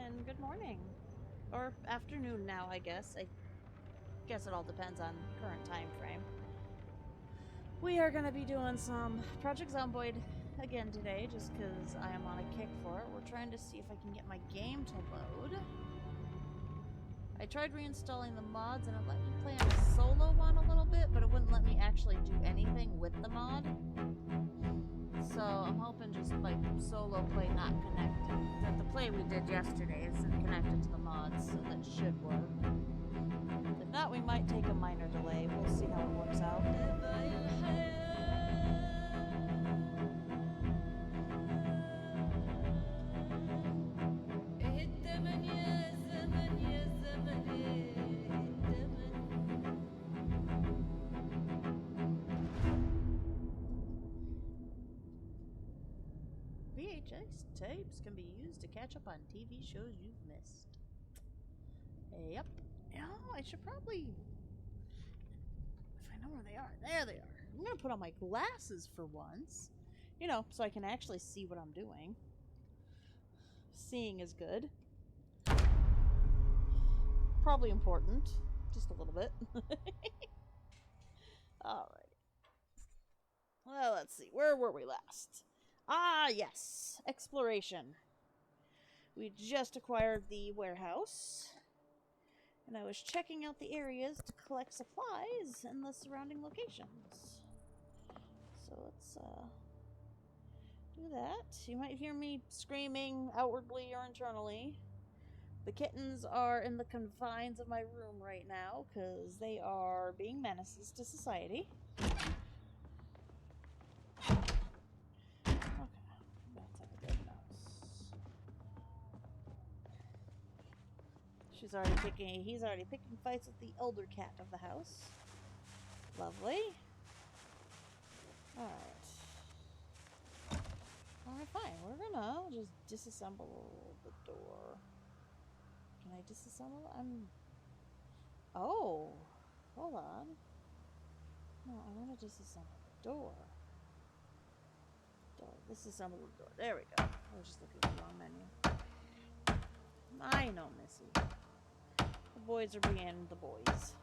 and good morning. Or afternoon now, I guess. I guess it all depends on current time frame. We are going to be doing some Project Zomboid again today, just because I am on a kick for it. We're trying to see if I can get my game to load. I tried reinstalling the mods, and it let me play on a solo one a little bit, but it wouldn't let me actually do anything with the mod. So I'm hoping just like solo play not connected. That the play we did yesterday isn't connected to the mods, so that should work. If not, we might take a minor delay. We'll see how it works out. VHS tapes can be used to catch up on TV shows you've missed. Yep. Yeah, I should probably... If I know where they are. There they are. I'm going to put on my glasses for once. You know, so I can actually see what I'm doing. Seeing is good. Probably important. Just a little bit. Alright. Well, let's see. Where were we last? Ah, yes. Exploration. We just acquired the warehouse. And I was checking out the areas to collect supplies in the surrounding locations. So let's do that. You might hear me screaming outwardly or internally. The kittens are in the confines of my room right now because they are being menaces to society. Okay, that's a good mouse. He's already picking fights with the elder cat of the house. Lovely. Alright. Alright, fine. We're gonna just disassemble the door. Can I disassemble? Oh! Hold on. No, I want to disassemble the door. Disassemble the door. There we go. I was just looking at the wrong menu. I know, Missy. The boys are being the boys.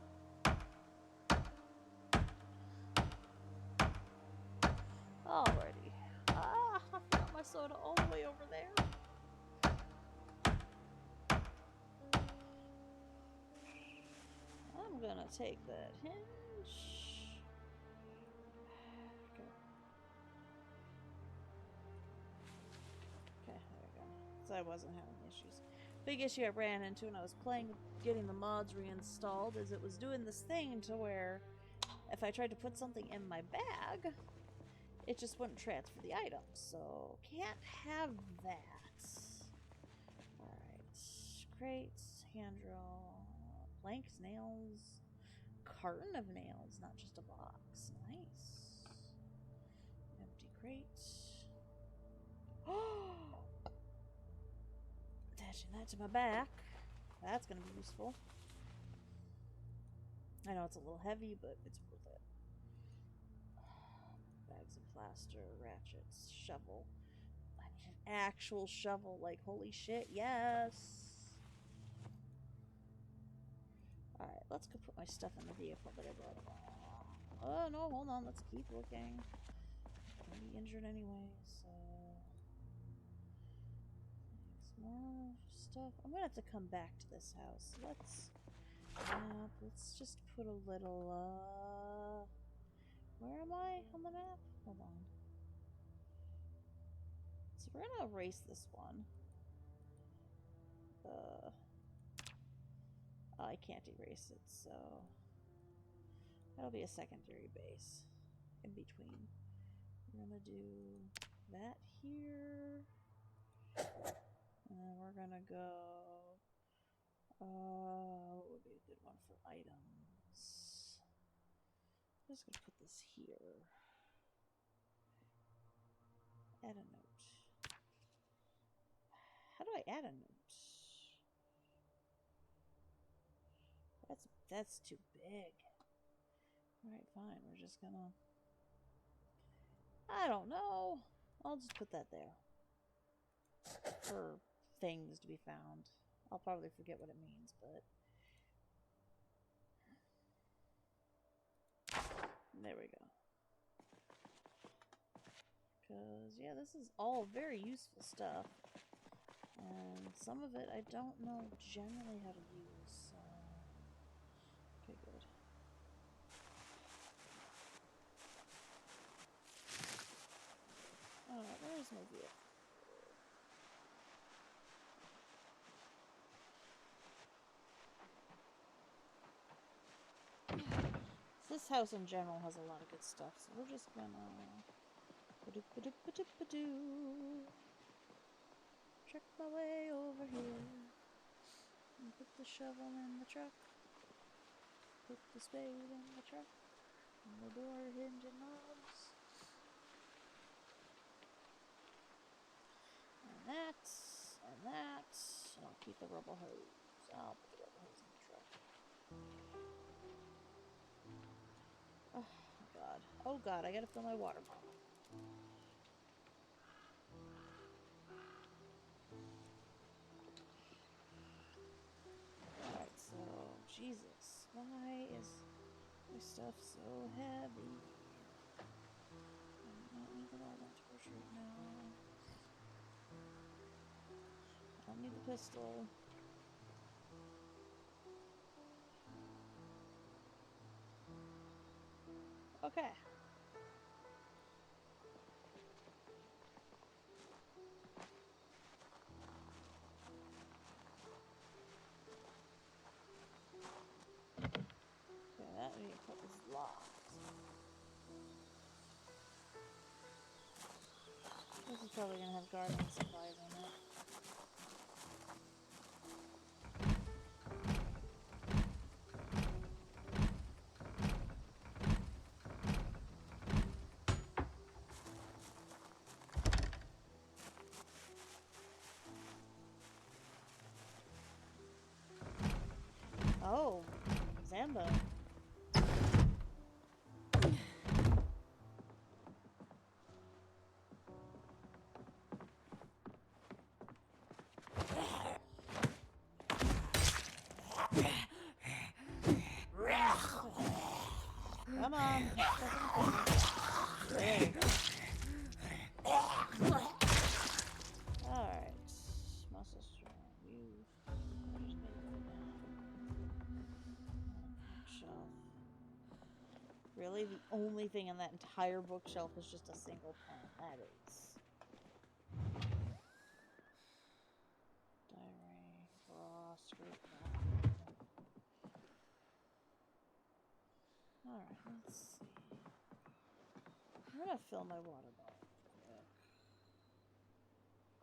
Alrighty. I forgot my soda all the way over there. I'm gonna take that hinge. Okay. Okay, there we go. So I wasn't having issues. Big issue I ran into when I was getting the mods reinstalled is it was doing this thing to where if I tried to put something in my bag, it just wouldn't transfer the item. So can't have that. Alright. Crates, handrail, planks, nails, carton of nails, not just a box. Nice. Empty crate. Oh! Attaching that to my back. That's going to be useful. I know it's a little heavy, but it's worth it. Bags of plaster, ratchets, shovel. I need an actual shovel. Like, holy shit, yes. Alright, let's go put my stuff in the vehicle that I brought along. Oh, no, hold on. Let's keep looking. I'm be injured anyway, so... More stuff. I'm gonna have to come back to this house. Let's just put a little, where am I on the map? Hold on. So we're gonna erase this one. I can't erase it, so that'll be a secondary base in between. We're gonna do that here. And then we're gonna go, what would be a good one for items? I'm just gonna put this here. Add a note. How do I add a note? That's too big. Alright, fine. We're just gonna... I don't know. I'll just put that there. For things to be found. I'll probably forget what it means, but there we go. Because, yeah, this is all very useful stuff. And some of it I don't know generally how to use, so... Okay, good. Alright, where's my vehicle? This house in general has a lot of good stuff, so we're just gonna... Check my way over here. And put the shovel in the truck. Put the spade in the truck. And the door hinge and knobs. And that. And that. And I'll keep the rubber hose. I'll put the rubber hose in the truck. Oh god. Oh god, I gotta fill my water bottle. Alright, so Jesus. Why is my stuff so heavy? I don't need the wildlife torch right now. I don't need the pistol. Okay. Okay, that vehicle is locked. This is probably gonna have gardening supplies in it. Oh, Zambo. Come on. There you go. Alright. My sister, you just need to go down. Bookshelf. Really? The only thing in that entire bookshelf is just a single plant. That is. Diary. Raw. Skirt. Alright, let's see. I'm gonna fill my water bottle quick.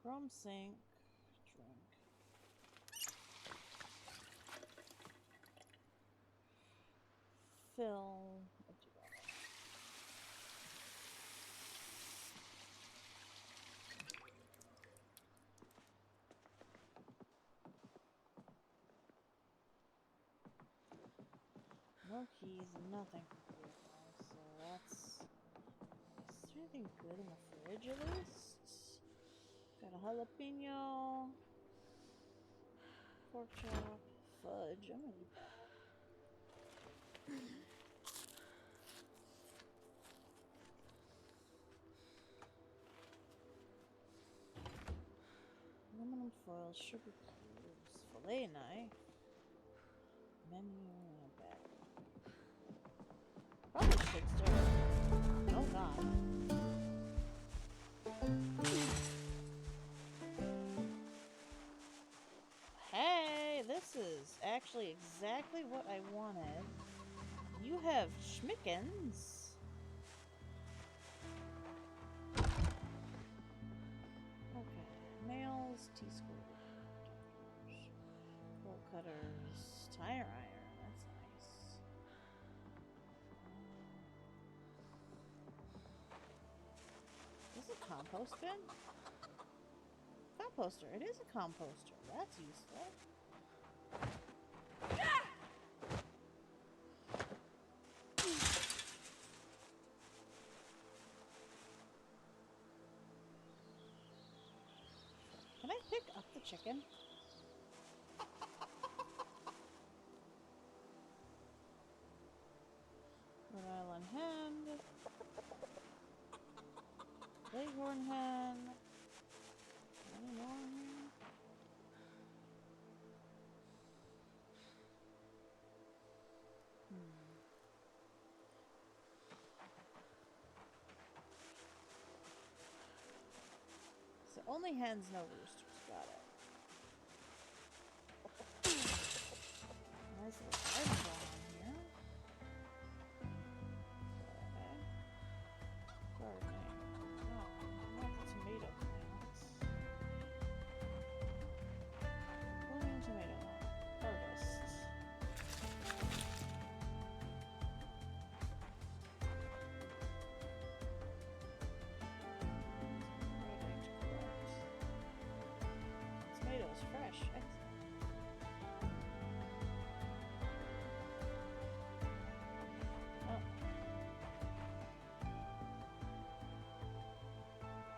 Chrome sink. Drink. Fill. Empty bottle. No keys, nothing for the vehicle, so that's... Is there anything good in the fridge at least? Got a jalapeno, pork chop, fudge. I'm gonna eat that. Aluminum foil, sugar cubes, fillet knife, menu, and a bag. Probably should start. Oh god. Hey, this is actually exactly what I wanted. You have schmickens. Okay, nails, T-square, bolt cutters, tire iron. That's nice. Is this a compost bin? Composter. It is a composter. That's useful. Can I pick up the chicken. Rhode Island hen. Leghorn hen. Any more here? So only hens, no roosters. Got it. Nice little garden going on here. Okay. Gardening. No, not the tomato plants. Blooming tomato. Harvest. Tomatoes fresh. Excellent. Oh.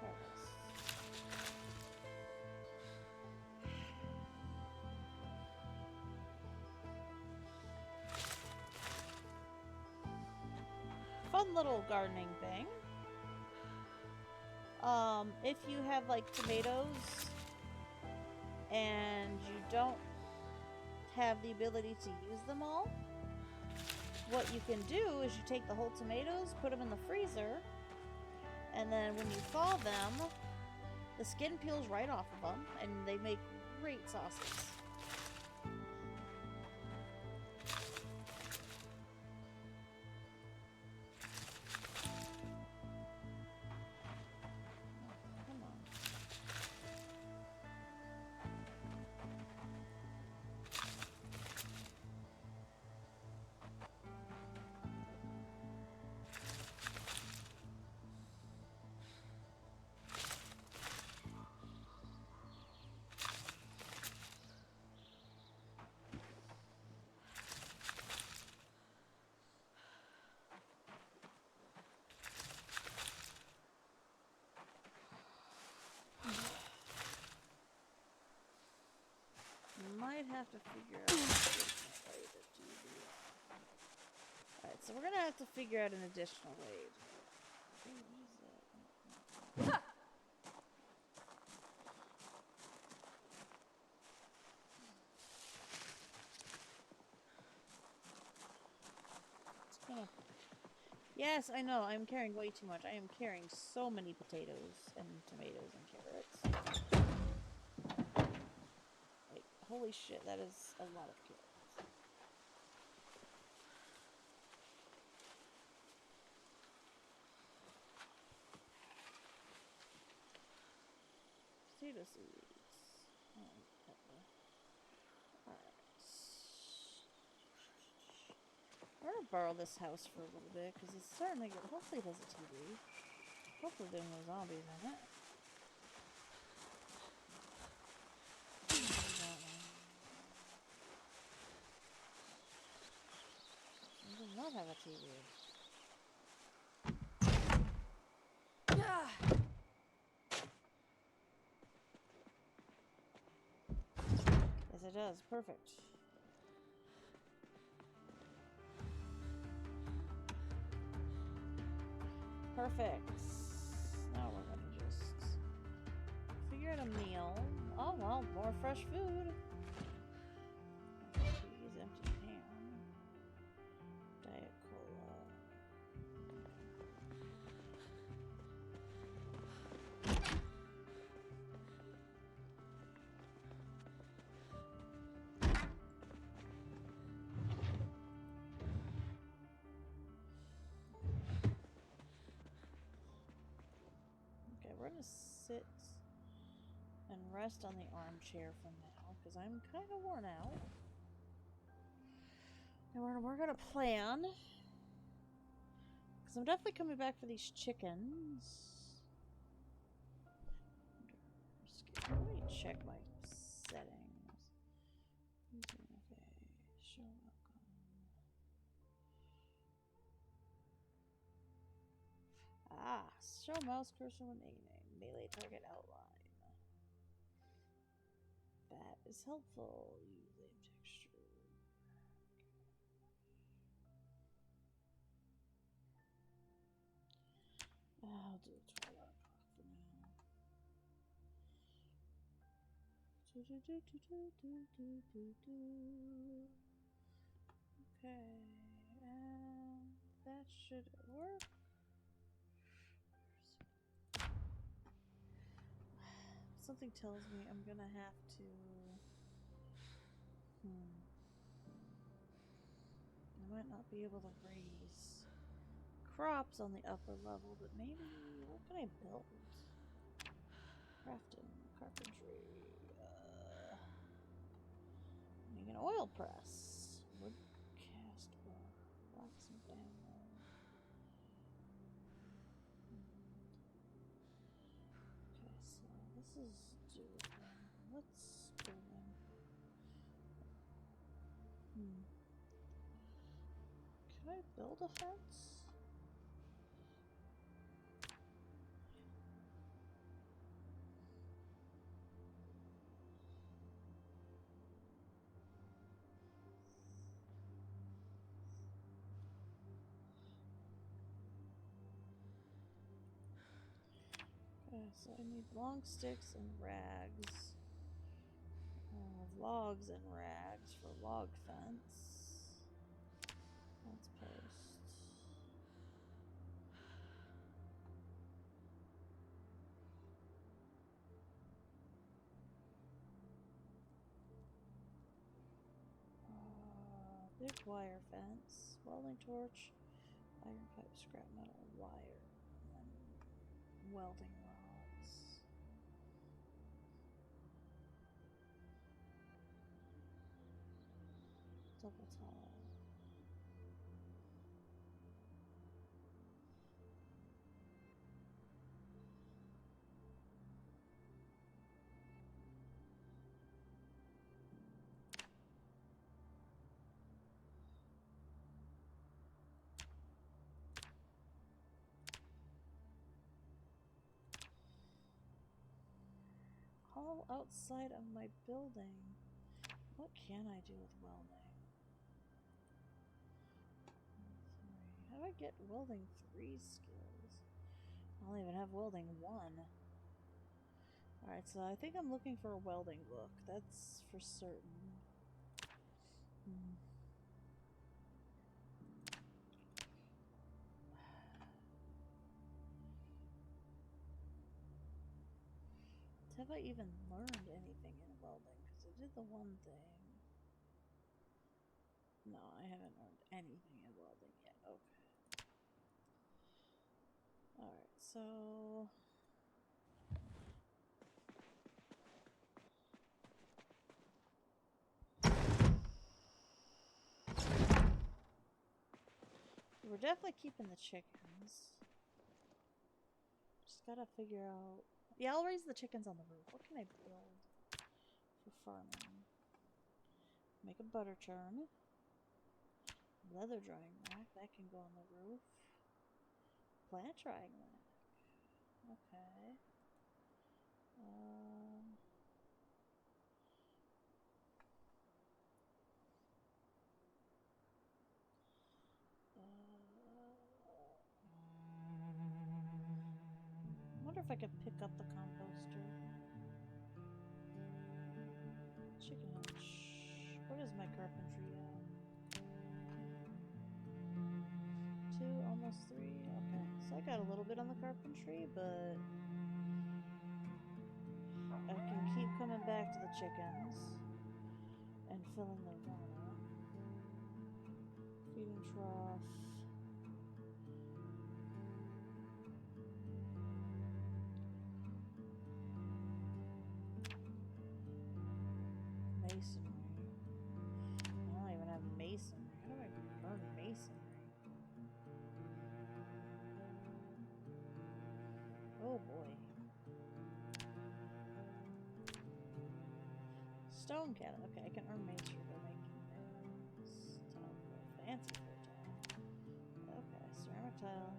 Harvest. Fun little gardening thing. If you have like tomatoes and you don't have the ability to use them all, what you can do is you take the whole tomatoes, put them in the freezer, and then when you thaw them, the skin peels right off of them, and they make great sauces. Come on. Might have to figure out a different way to do this. Alright, so we're gonna have to figure out an additional way to... Ooh, what is that? It's gonna... Yes, I know, I'm carrying way too much. I am carrying so many potatoes and tomatoes and carrots. Like, holy shit, that is a lot of carrots. Potato seeds. Alright. I'm gonna borrow this house for a little bit because it's starting to get. Hopefully, it has a TV. Hopefully, there's no zombies in it. It does not have a TV. Yes, it does. Perfect. Perfect. Now we're gonna just figure out a meal. Oh well, more fresh food. Cheese, empty pan. Diet Cola. Okay, we're gonna sit and rest on the armchair for now because I'm kind of worn out. And we're gonna plan because I'm definitely coming back for these chickens. Let me check my settings. Okay, show welcome. Ah, show mouse cursor when aiming. Melee target outline. bat is helpful. Use aim texture. I'll do Twilight Park for now. Okay, and that should work. Something tells me I'm gonna have to. I might not be able to raise crops on the upper level, but maybe. What can I build? Crafting, carpentry. Make an oil press. Wood cast bar. Blacksmith ammo. Okay, so this is doable. Let's go in. Can I build a fence? Okay, so I need long sticks and rags. Logs and rags for log fence. Let's post. Big wire fence, welding torch, iron pipe, scrap metal, wire, and welding rods. Double tile. All outside of my building. What can I do with welding? How do I get welding 3 skills? I don't even have welding 1. Alright, so I think I'm looking for a welding book. That's for certain. Have I even learned anything in welding? Because I did the one thing. No, I haven't learned anything in welding yet. Okay. Alright, so... we're definitely keeping the chickens. Just gotta figure out... yeah, I'll raise the chickens on the roof. What can I build for farming? Make a butter churn. Leather drying rack. That can go on the roof. Plant drying rack. Okay. I wonder if I could pick up the composter. Chicken hutch. What is my carpentry at? 2, almost 3. Okay, so I got a little bit on the carpentry, but I can keep coming back to the chickens and filling their water. Feeding trough. Masonry. I don't even have masonry. How do I earn masonry? Oh boy. Stone cannon. Okay, I can earn masonry by making this fancy tile. Okay, ceramic tile,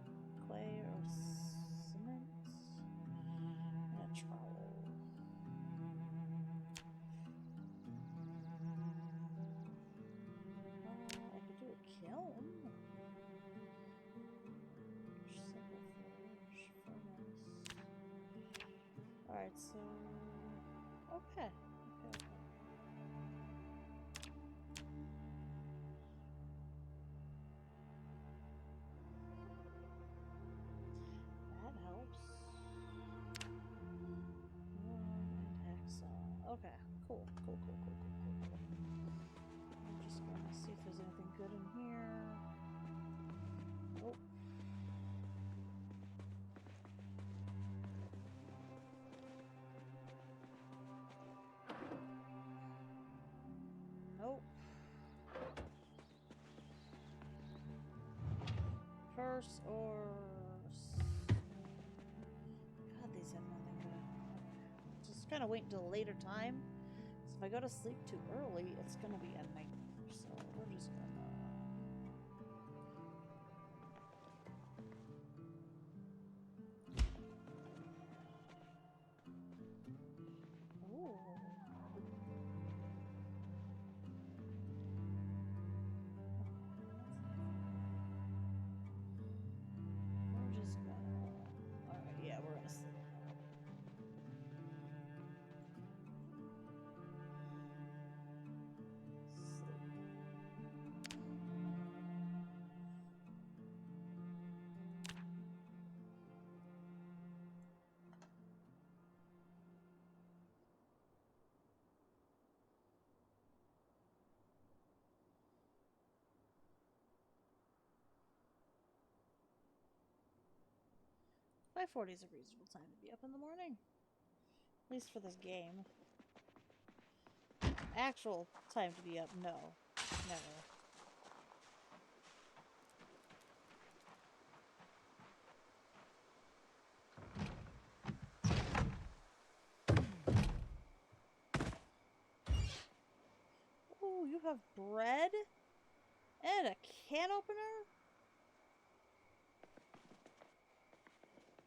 clay or cement, and a trowel. Alright, so... Okay. That helps. Okay, cool. I'm just gonna see if there's anything good in here. Nope. Nope. First or... God, these have nothing good. Just kind of wait until a later time. So if I go to sleep too early, it's gonna be a nightmare. So we're just gonna... Ooh. We're just gonna... Alright, yeah, we're gonna sleep. Sleep. 5:40 is a reasonable time to be up in the morning. At least for this game. Actual time to be up, no. Never. Oh, you have bread? And a can opener?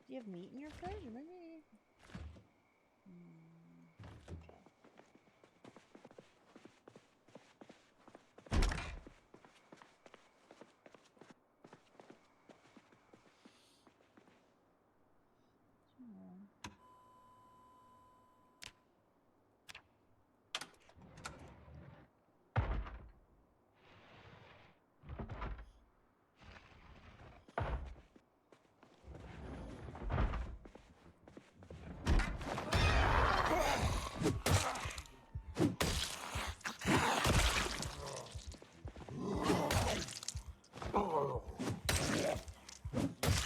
Do you have meat in your fridge? Maybe. Okay.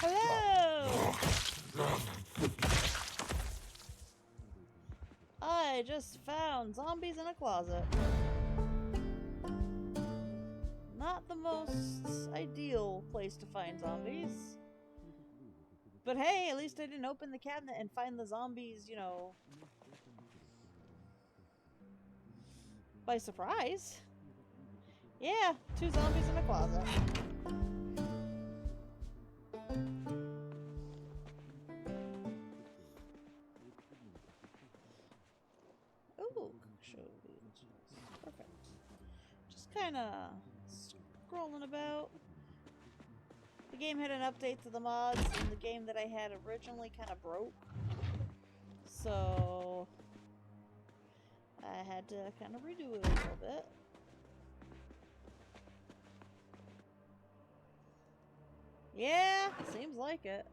Hello! I just found zombies in a closet. Not the most ideal place to find zombies. But hey, at least I didn't open the cabinet and find the zombies, you know, by surprise. Yeah, 2 zombies in a closet. Ooh, show pages. Perfect. Just kind of scrolling about. The game had an update to the mods, and the game that I had originally kind of broke. So I had to kind of redo it a little bit. Yeah, seems like it.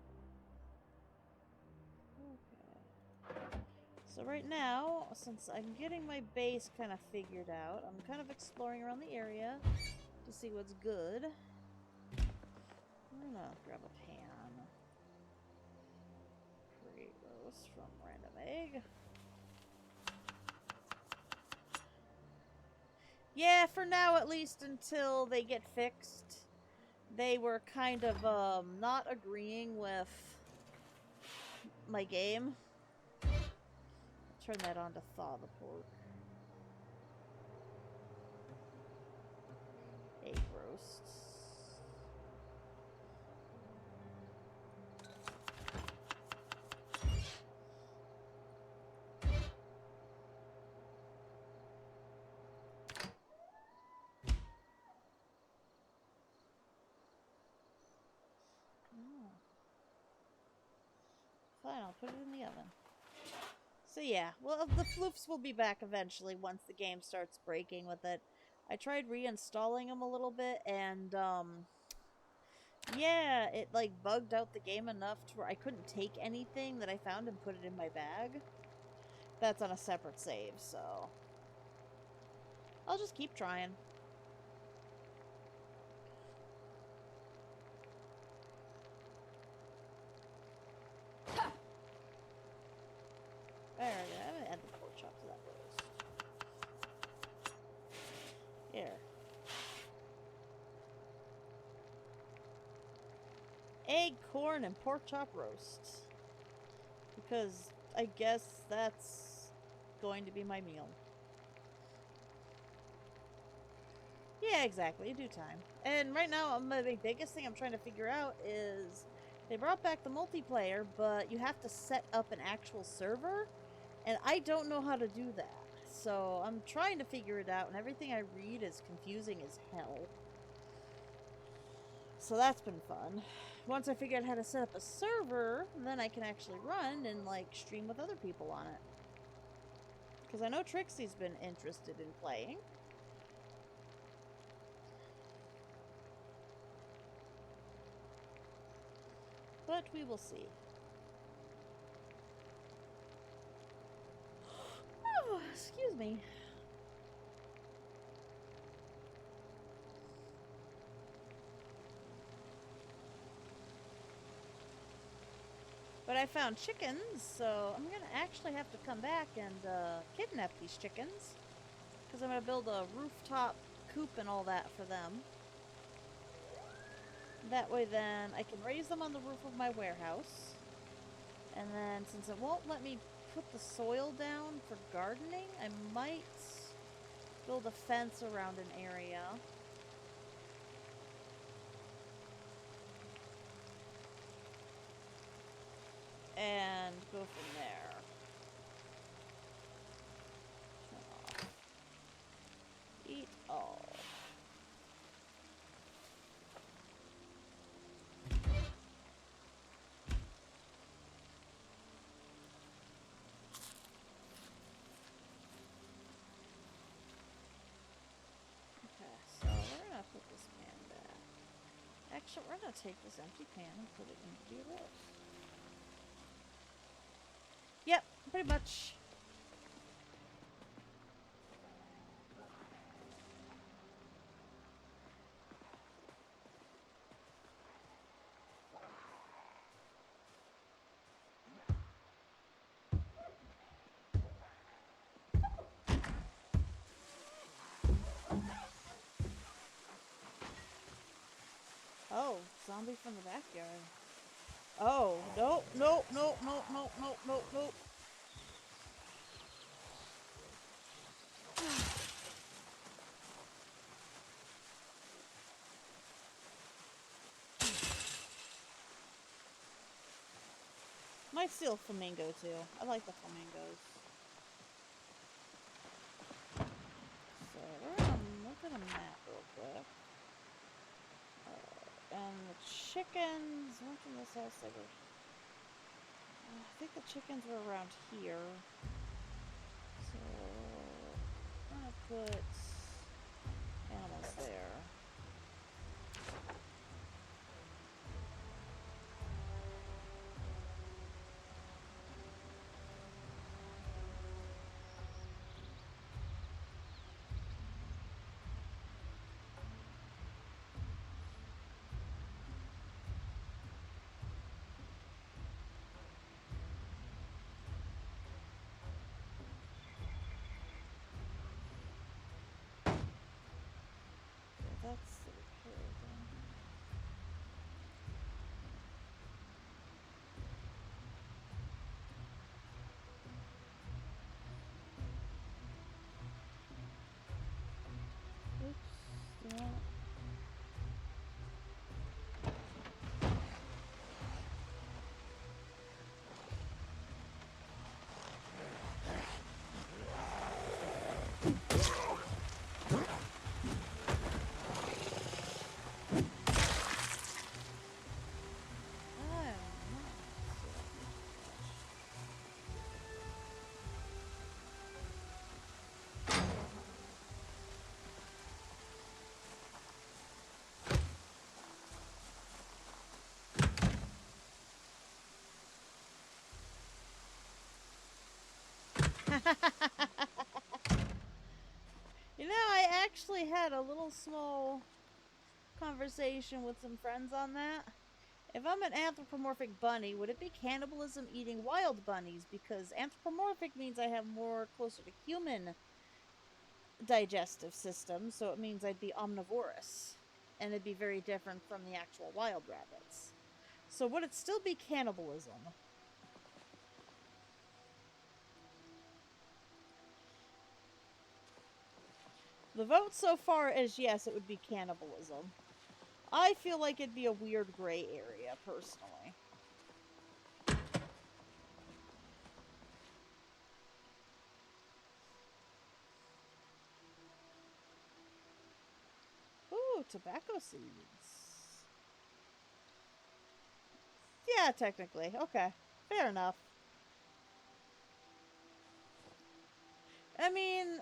Okay. So right now, since I'm getting my base kind of figured out, I'm kind of exploring around the area to see what's good. I'm gonna grab a pan. Create roast from random egg. Yeah, for now at least until they get fixed. They were kind of not agreeing with my game. Turn that on to thaw the pork. Egg roasts. Oh. Fine, I'll put it in the oven. So yeah, well, the floofs will be back eventually once the game starts breaking with it. I tried reinstalling them a little bit, and yeah, it like bugged out the game enough to where I couldn't take anything that I found and put it in my bag. That's on a separate save, so I'll just keep trying. Alright, I'm gonna add the pork chop to that roast. Here. Egg, corn, and pork chop roast. Because I guess that's going to be my meal. Yeah, exactly. In due time. And right now, the biggest thing I'm trying to figure out is they brought back the multiplayer, but you have to set up an actual server, and I don't know how to do that. So I'm trying to figure it out, and everything I read is confusing as hell. So that's been fun. Once I figure out how to set up a server, then I can actually run and like stream with other people on it. Because I know Trixie's been interested in playing. But we will see. Oh, excuse me. But I found chickens, so I'm gonna actually have to come back and kidnap these chickens. Because I'm gonna build a rooftop coop and all that for them. That way then I can raise them on the roof of my warehouse. And then since it won't let me put the soil down for gardening, I might build a fence around an area. And go from there. Turn off. Eat all. Okay, so we're gonna put this pan back. Actually, we're gonna take this empty pan and put it into this. Yep, pretty much. Oh, zombie from the backyard. Oh, nope, nope, nope, nope, nope, nope, nope, nope. Might steal a flamingo too. I like the flamingos. So we're gonna look at a map real quick. And the chickens weren't in this house. They were. I think the chickens were around here. So I'm gonna put animals there. small conversation with some friends on that. If I'm an anthropomorphic bunny, would it be cannibalism eating wild bunnies? Because anthropomorphic means I have more closer to human digestive system, so it means I'd be omnivorous. And it'd be very different from the actual wild rabbits. So would it still be cannibalism? The vote so far is yes, it would be cannibalism. I feel like it'd be a weird gray area, personally. Ooh, tobacco seeds. Yeah, technically. Okay. Fair enough. I mean,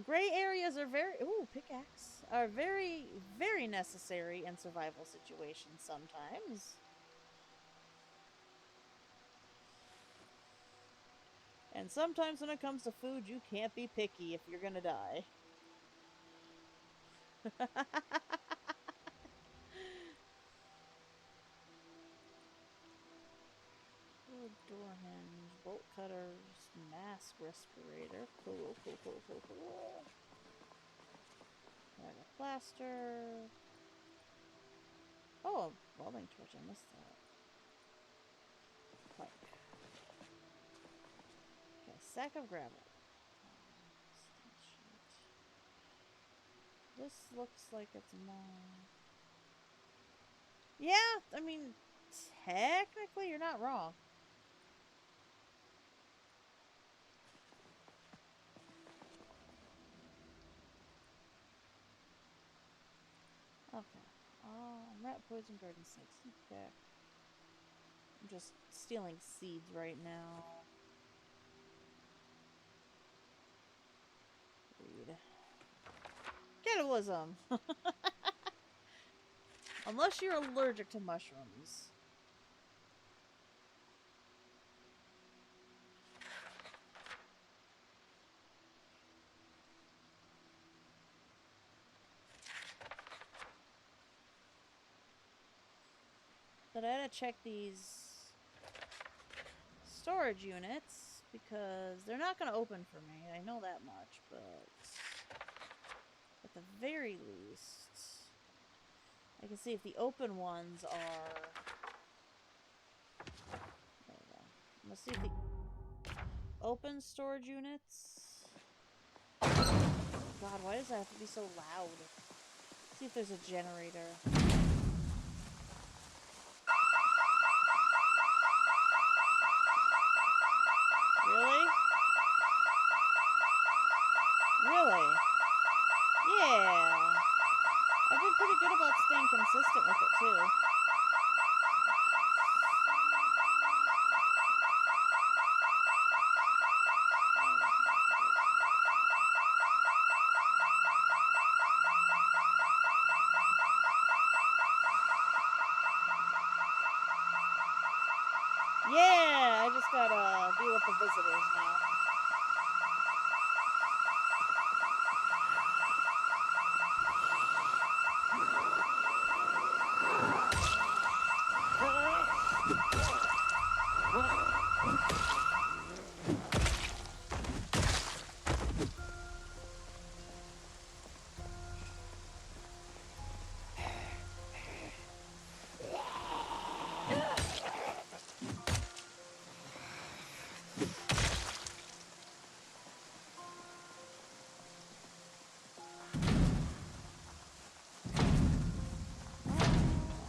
gray areas are very... Ooh, pickaxe. Are very, very necessary in survival situations sometimes. And sometimes when it comes to food, you can't be picky if you're gonna die. Door hinge, bolt cutters, mask respirator. Cool, cool, cool, cool, cool. Bag of plaster. Oh, a welding torch. I missed that. Pipe. Okay, sack of gravel. This looks like it's more... Yeah, I mean, technically you're not wrong. Okay. Rat poison, garden snakes. Okay. I'm just stealing seeds right now. Read. Cannibalism! Unless you're allergic to mushrooms. But I had to check these storage units because they're not going to open for me. I know that much, but at the very least, I can see if the open ones are... There we go. Let's see if the open storage units... God, why does that have to be so loud? Let's see if there's a generator. Really? Really? Yeah. I've been pretty good about staying consistent with it, too. Yeah, I just gotta deal with the visitors now.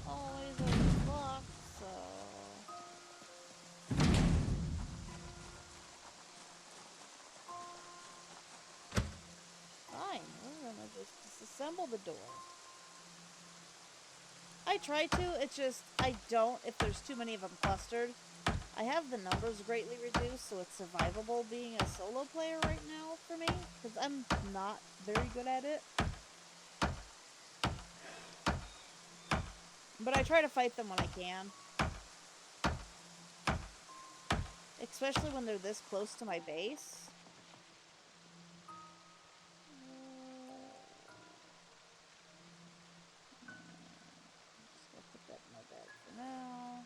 Always overlooked, so... Fine, we're gonna just disassemble the door. I try to, it's just, I don't if there's too many of them clustered. I have the numbers greatly reduced, so it's survivable being a solo player right now for me, because I'm not very good at it. But I try to fight them when I can. Especially when they're this close to my base. now.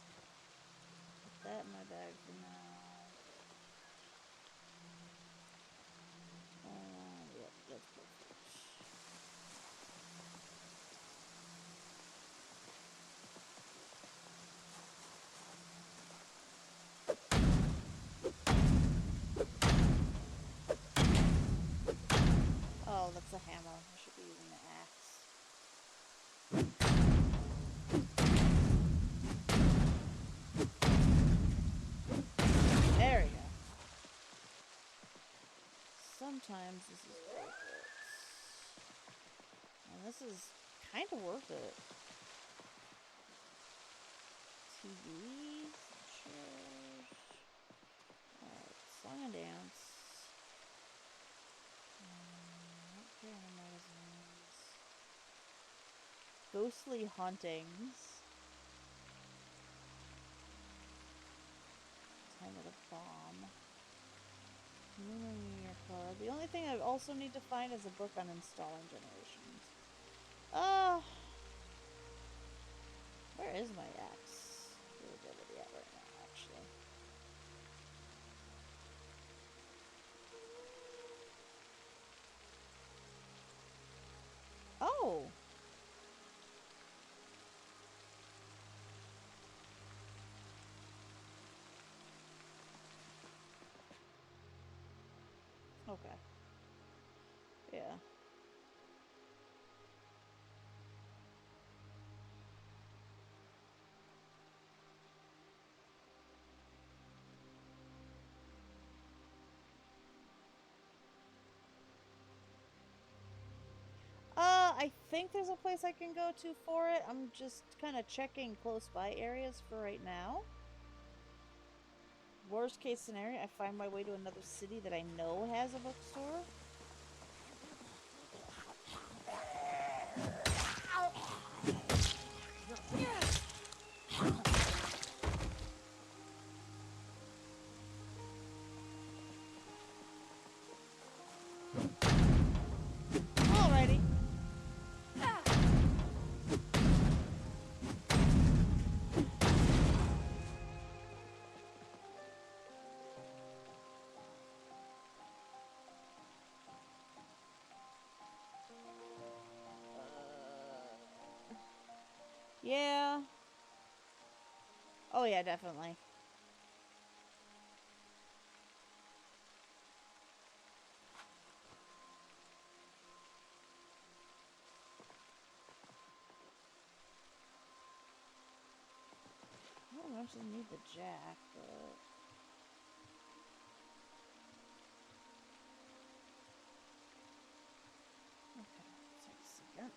Put that in my bag for now. Yep, that's perfect. Oh, that's a hammer. I should be using the axe. There we go. Sometimes this is worth it. And this is kind of worth it. TV, chairs. Alright, song and dance. Magazines. Ghostly hauntings. Time of the bomb. New Year card. The only thing I also need to find is a book on installing generations. Where is my axe durability at right now, actually? Oh! Okay. Yeah. I think there's a place I can go to for it. I'm just kind of checking close by areas for right now. Worst case scenario, I find my way to another city that I know has a bookstore. Alrighty. Yeah. Oh yeah, definitely. I don't actually need the jack, but... Okay, take a second.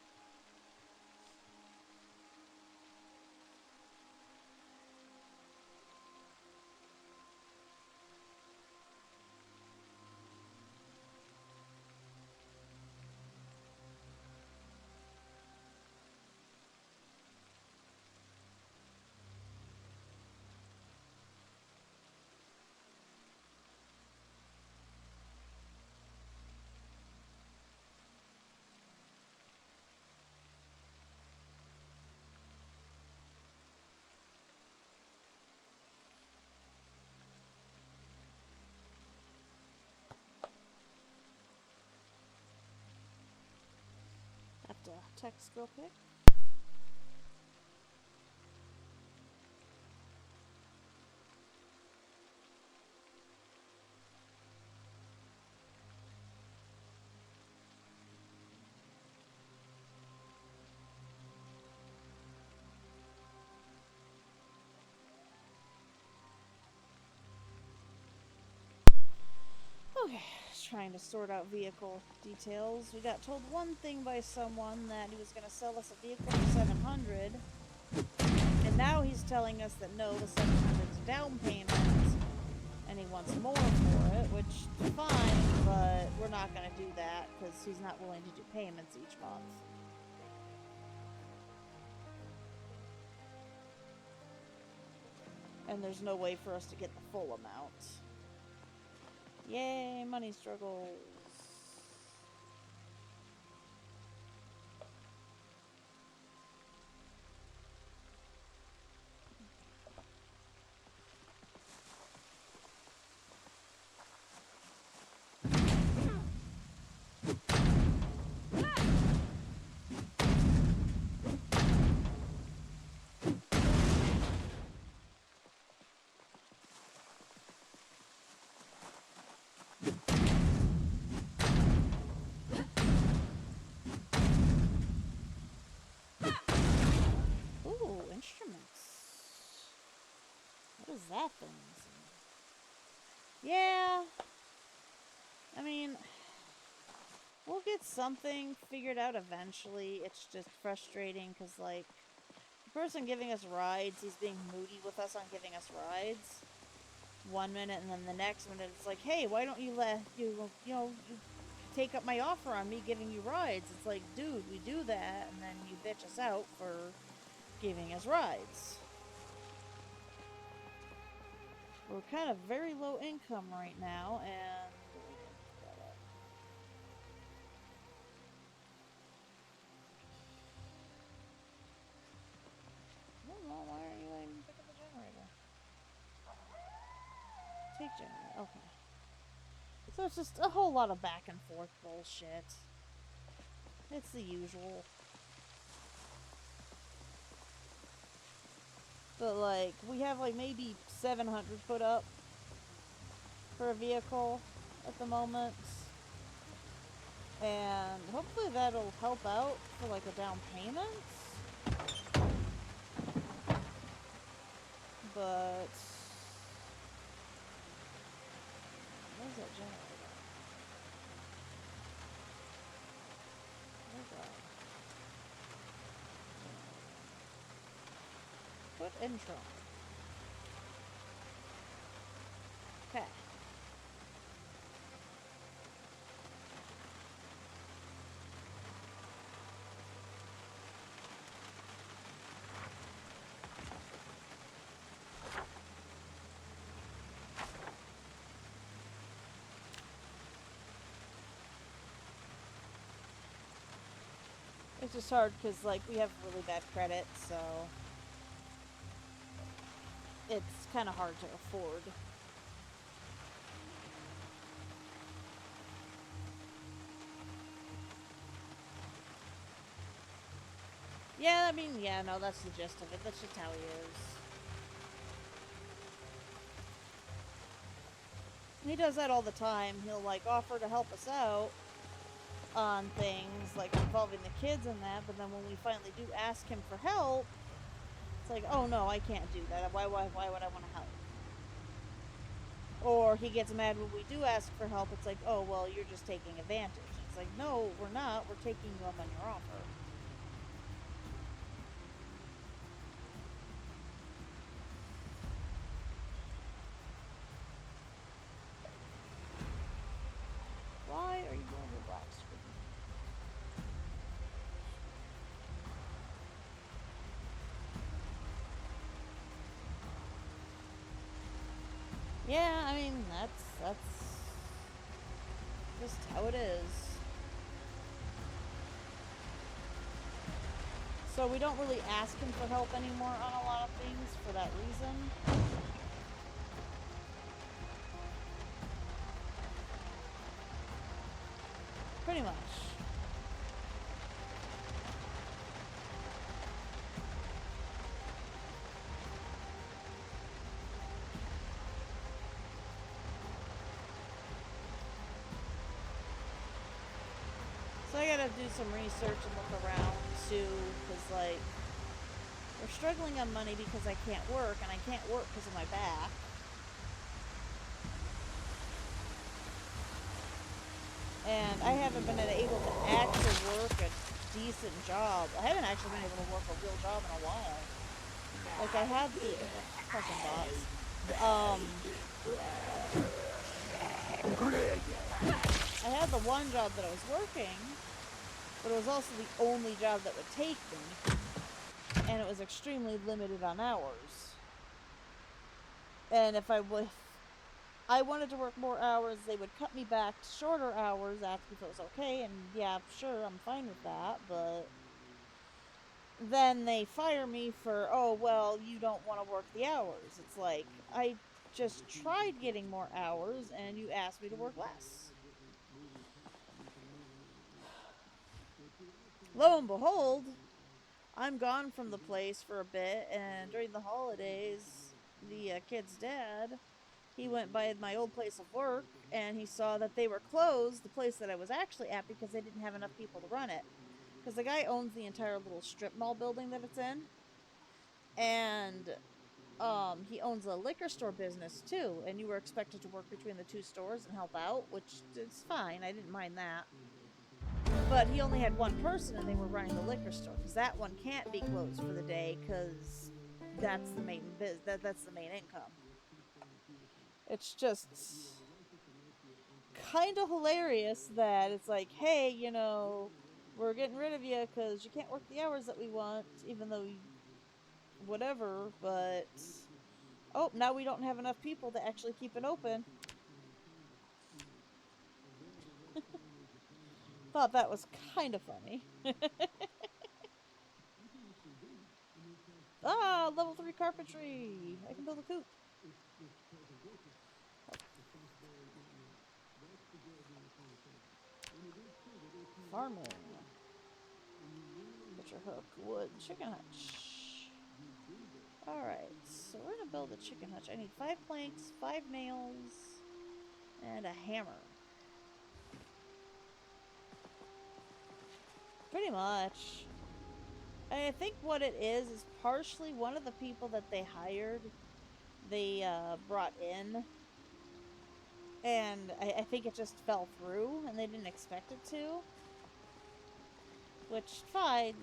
Have to text real quick. Okay, trying to sort out vehicle details. We got told one thing by someone, that he was going to sell us a vehicle for 700, and now he's telling us that no, the 700's a down payment, and he wants more for it, which is fine, but we're not going to do that because he's not willing to do payments each month. And there's no way for us to get the full amount. Yay, money struggles. What is that thing? Yeah. I mean, we'll get something figured out eventually. It's just frustrating because, like, the person giving us rides, he's being moody with us on giving us rides. 1 minute, and then the next minute it's like, hey, why don't you you take up my offer on me giving you rides? It's like, dude, we do that, and then you bitch us out for giving us rides. We're kind of very low income right now, and I don't know, why aren't you letting me pick up the generator? Take generator, okay. So it's just a whole lot of back and forth bullshit. It's the usual. But, like, we have, like, maybe 700 put up for a vehicle at the moment. And hopefully that'll help out for, like, a down payment. But where's that generator? Where's that? Put intro. Okay. It's just hard because, like, we have really bad credit, so it's kind of hard to afford. Yeah, I mean, yeah, no, that's the gist of it. That's just how he is. He does that all the time. He'll, like, offer to help us out on things, like, involving the kids and that, but then when we finally do ask him for help, it's like, oh, no, I can't do that. Why would I want to help? Or he gets mad when we do ask for help. It's like, oh, well, you're just taking advantage. It's like, no, we're not. We're taking you up on your offer. Why are you doing your black screen? Yeah, I mean, that's just how it is. So we don't really ask him for help anymore on a lot of things for that reason. Pretty much. So I gotta do some research and look around too, because, like, we're struggling on money because I can't work, and I can't work because of my back. And I haven't been able to actually work a decent job. I haven't actually been able to work a real job in a while. Like, I had the fucking bots. I had the one job that I was working, but it was also the only job that would take me, and it was extremely limited on hours. And if I wanted to work more hours, they would cut me back to shorter hours, ask if it was okay, and yeah, sure, I'm fine with that, but then they fire me for, oh, well, you don't want to work the hours. It's like, I just tried getting more hours, and you asked me to work less. Lo and behold, I'm gone from the place for a bit, and during the holidays, the kid's dad, he went by my old place of work, and he saw that they were closed, the place that I was actually at, because they didn't have enough people to run it. Because the guy owns the entire little strip mall building that it's in. And he owns a liquor store business too, and you were expected to work between the two stores and help out, which is fine. I didn't mind that. But he only had one person, and they were running the liquor store because that one can't be closed for the day because that's the main that's the main income. It's just kind of hilarious that it's like, hey, we're getting rid of you because you can't work the hours that we want, even though whatever. But oh, now we don't have enough people to actually keep it open. Thought that was kind of funny. Ah, level 3 carpentry. I can build a coop. Farming. Butcher hook, wood, chicken hutch. Alright, so we're gonna build a chicken hutch. I need 5 planks, 5 nails, and a hammer. Pretty much. I think what it is partially one of the people that they hired, they brought in, and I think it just fell through, and they didn't expect it to. Which, fine,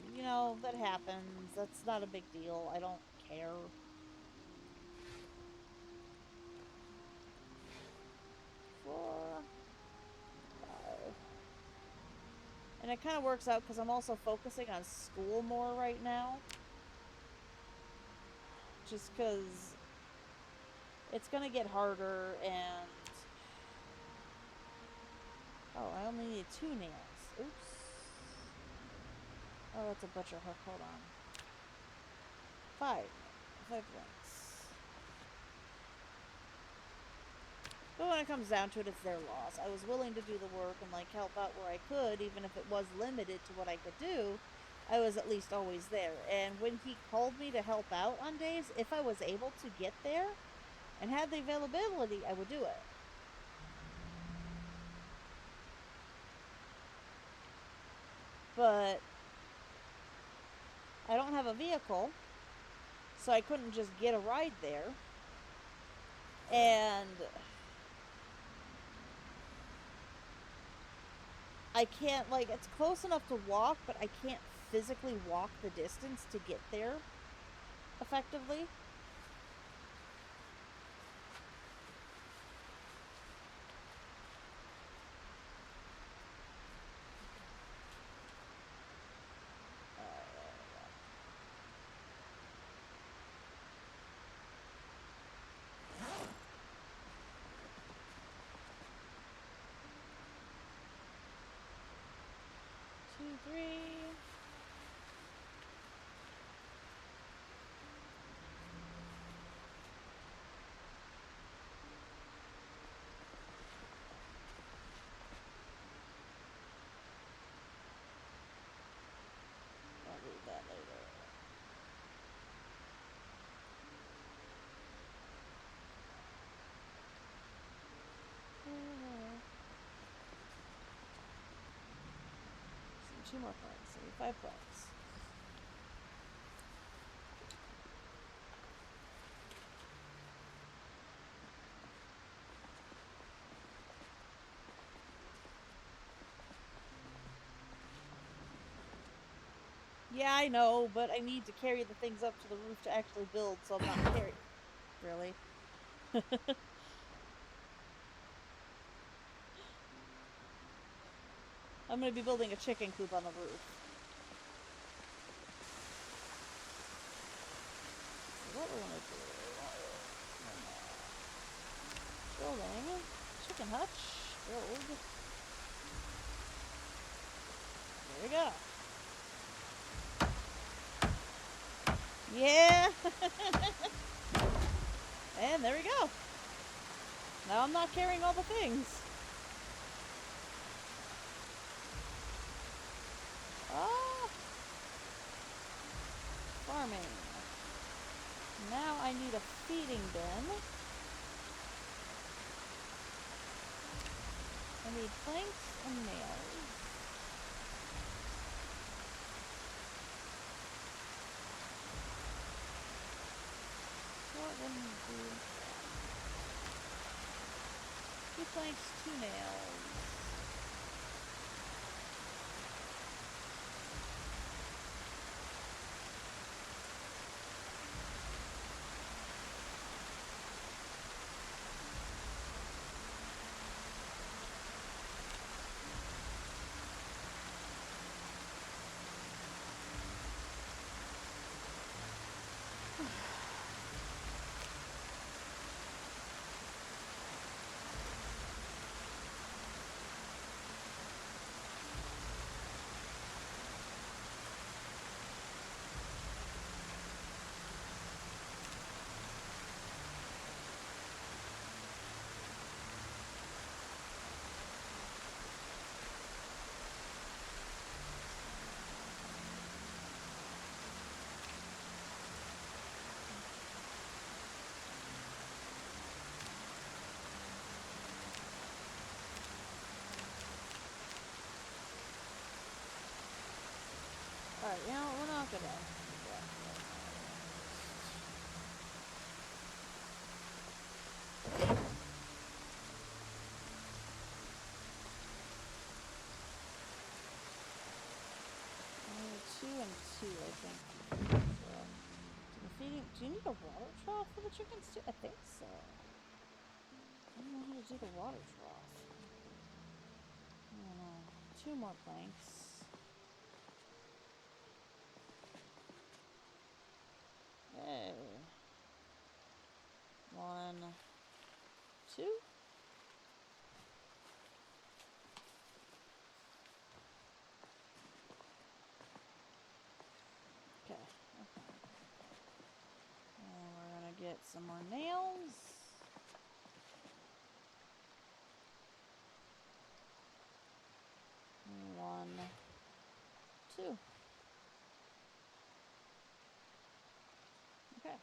that happens. That's not a big deal. I don't care. 4, 5. And it kind of works out because I'm also focusing on school more right now. Just because it's going to get harder and... Oh, I only need 2 nails. Oops. Oh, that's a butcher hook. Hold on. 5 links. But when it comes down to it, it's their loss. I was willing to do the work and help out where I could, even if it was limited to what I could do. I was at least always there. And when he called me to help out on days, if I was able to get there and had the availability, I would do it. But I don't have a vehicle, so I couldn't just get a ride there. And I can't, it's close enough to walk, but I can't physically walk the distance to get there effectively. Two more planks. I need 5 planks. Yeah, I know, but I need to carry the things up to the roof to actually build, so I'm not carrying. Really? I'm going to be building a chicken coop on the roof. So what we're going to do... Building chicken hutch. Build. There we go. Yeah! And there we go. Now I'm not carrying all the things. Oh! Farming. Now I need a feeding bin. I need planks and nails. wouldn't do. 2 planks, 2 nails. Alright, you know, we're not gonna do that right now. 2 and 2, I think. Feeding. Do you need a water trough for the chickens too? I think so. I don't know how to do the water trough. I don't know. 2 more planks. Hey. 1, 2. Okay. And we're gonna get some more nails. 1, 2. Okay.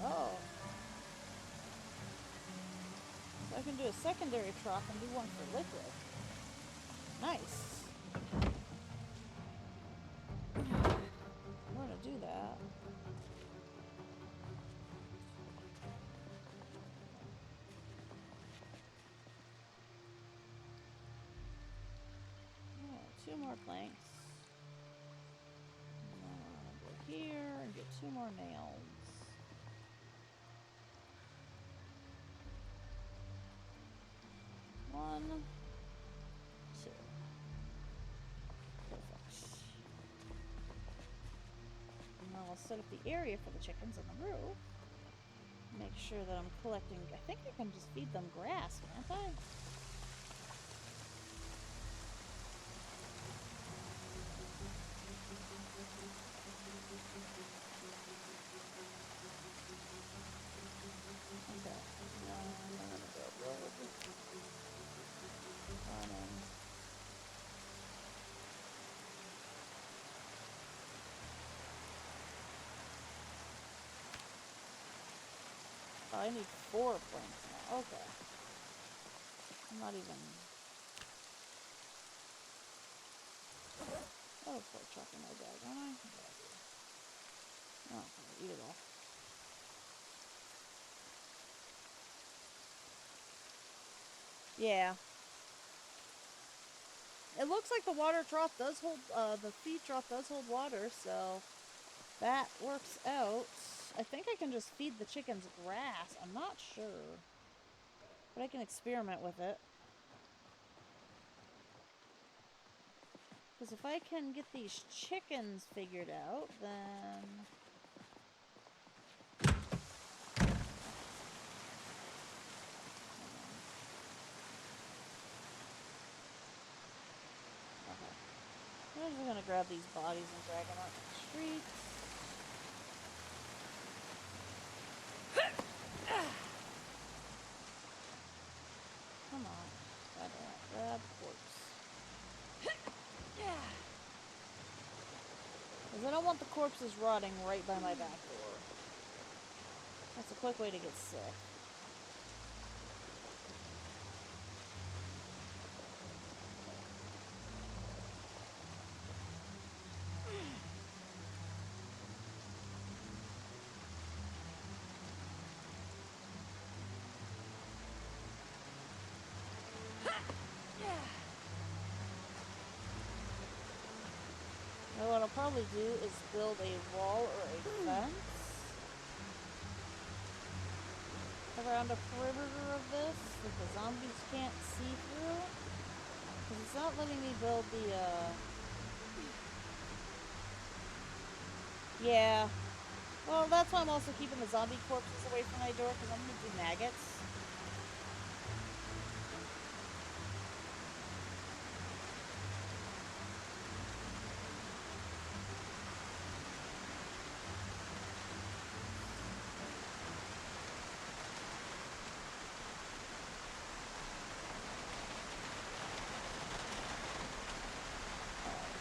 Oh. So I can do a secondary trough and do one for liquid. Nice. We're gonna do that. Oh, 2 more planks. And then we're gonna go here and get 2 more nails. 1, 2. Perfect. And then I'll set up the area for the chickens on the roof. Make sure that I'm collecting. I think I can just feed them grass, can't I? Okay. I'm gonna go road. Running. Oh, I need 4 planks now. Okay. I'm not even. Oh, for chopping my bag, don't I? Oh, eat it all. Yeah. It looks like the water trough does hold, the feed trough does hold water, so that works out. I think I can just feed the chickens grass. I'm not sure. But I can experiment with it. Because if I can get these chickens figured out, then grab these bodies and drag them out to the streets. Come on. Grab corpse. Because I don't want the corpses rotting right by my back door. That's a quick way to get sick. Now what I'll probably do is build a wall or a fence around a perimeter of this that the zombies can't see through. Because it's not letting me build the, Yeah. Well, that's why I'm also keeping the zombie corpses away from my door, because I'm going to do maggots.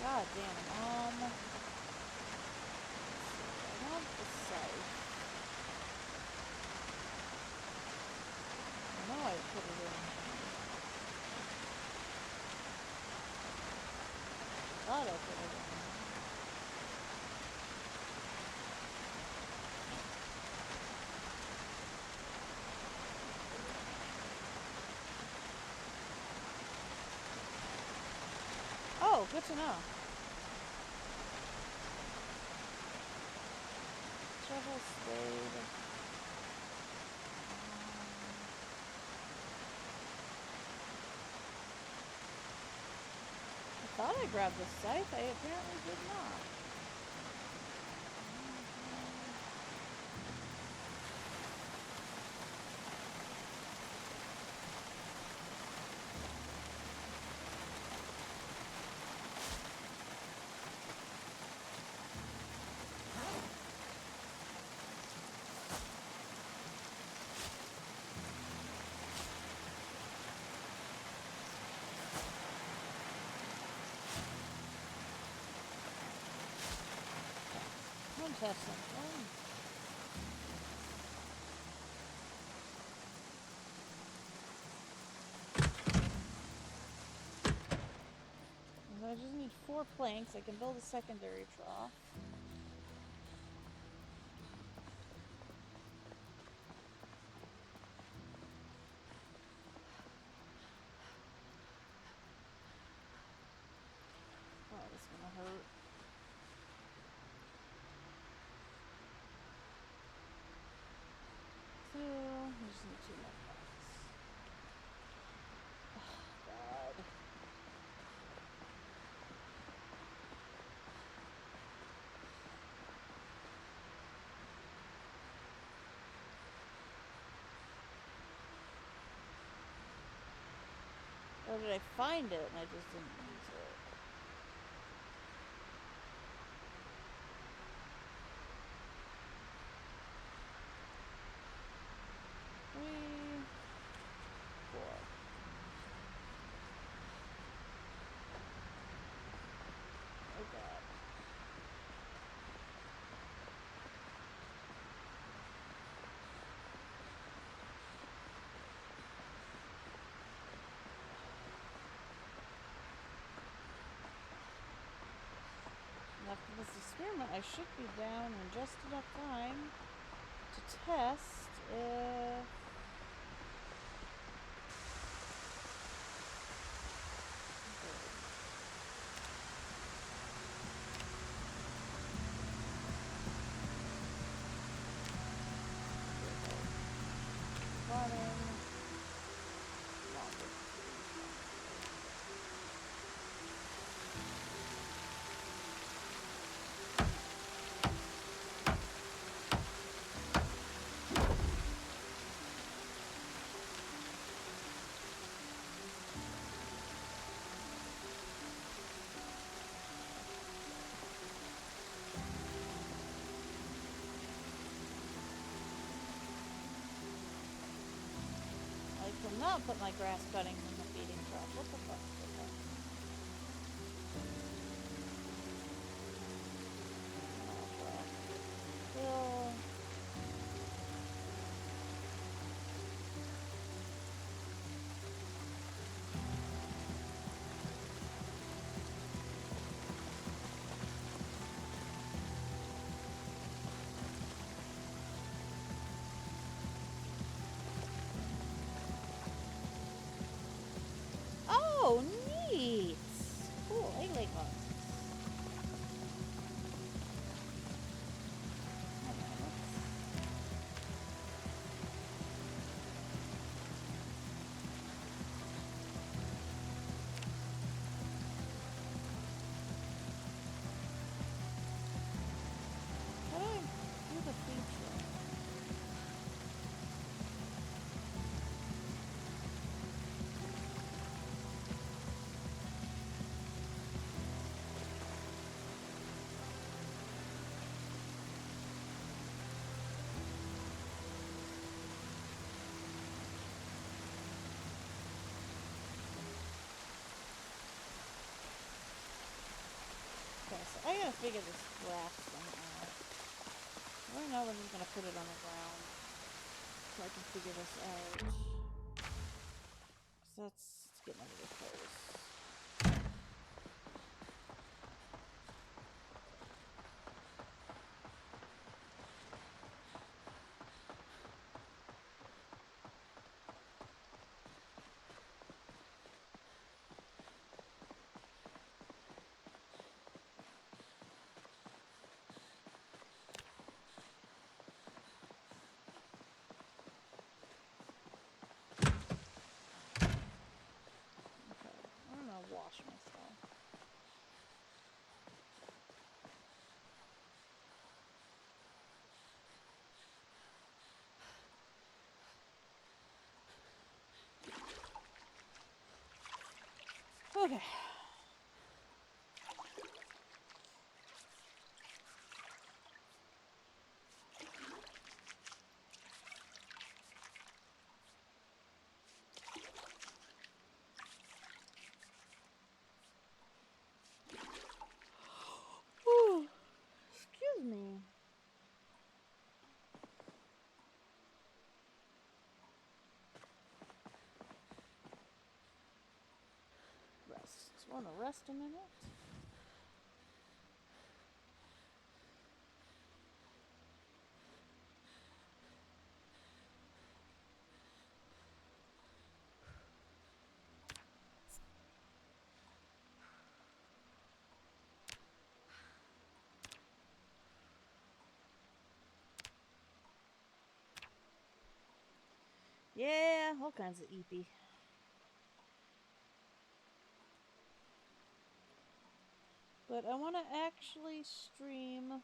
God damn it, I want the scythe. I know I put it in. I thought I put it in. Oh, good to know. Shovel, spade. I thought I grabbed the scythe. I apparently did not. Test something. I just need 4 planks. I can build a secondary trough. Oh, this is gonna hurt. I just need 2 more planks. Oh, God. Or did I find it and I just didn't use it? Three, 4. Oh God. After this experiment, I should be down in just enough time to test if... not put my grass cuttings in the feeding trough. What the fuck? Well, oh, neat! Cool, egg lay boxes. How do I do the feature? Okay, so I gotta figure this grass thing out. Right now, I'm just gonna put it on the ground so I can figure this out. So that's getting a little close. Okay, I'm gonna wash myself. Okay. Ooh, excuse me. Rest. Just wanna rest a minute. Yeah, all kinds of eepy. But I want to actually stream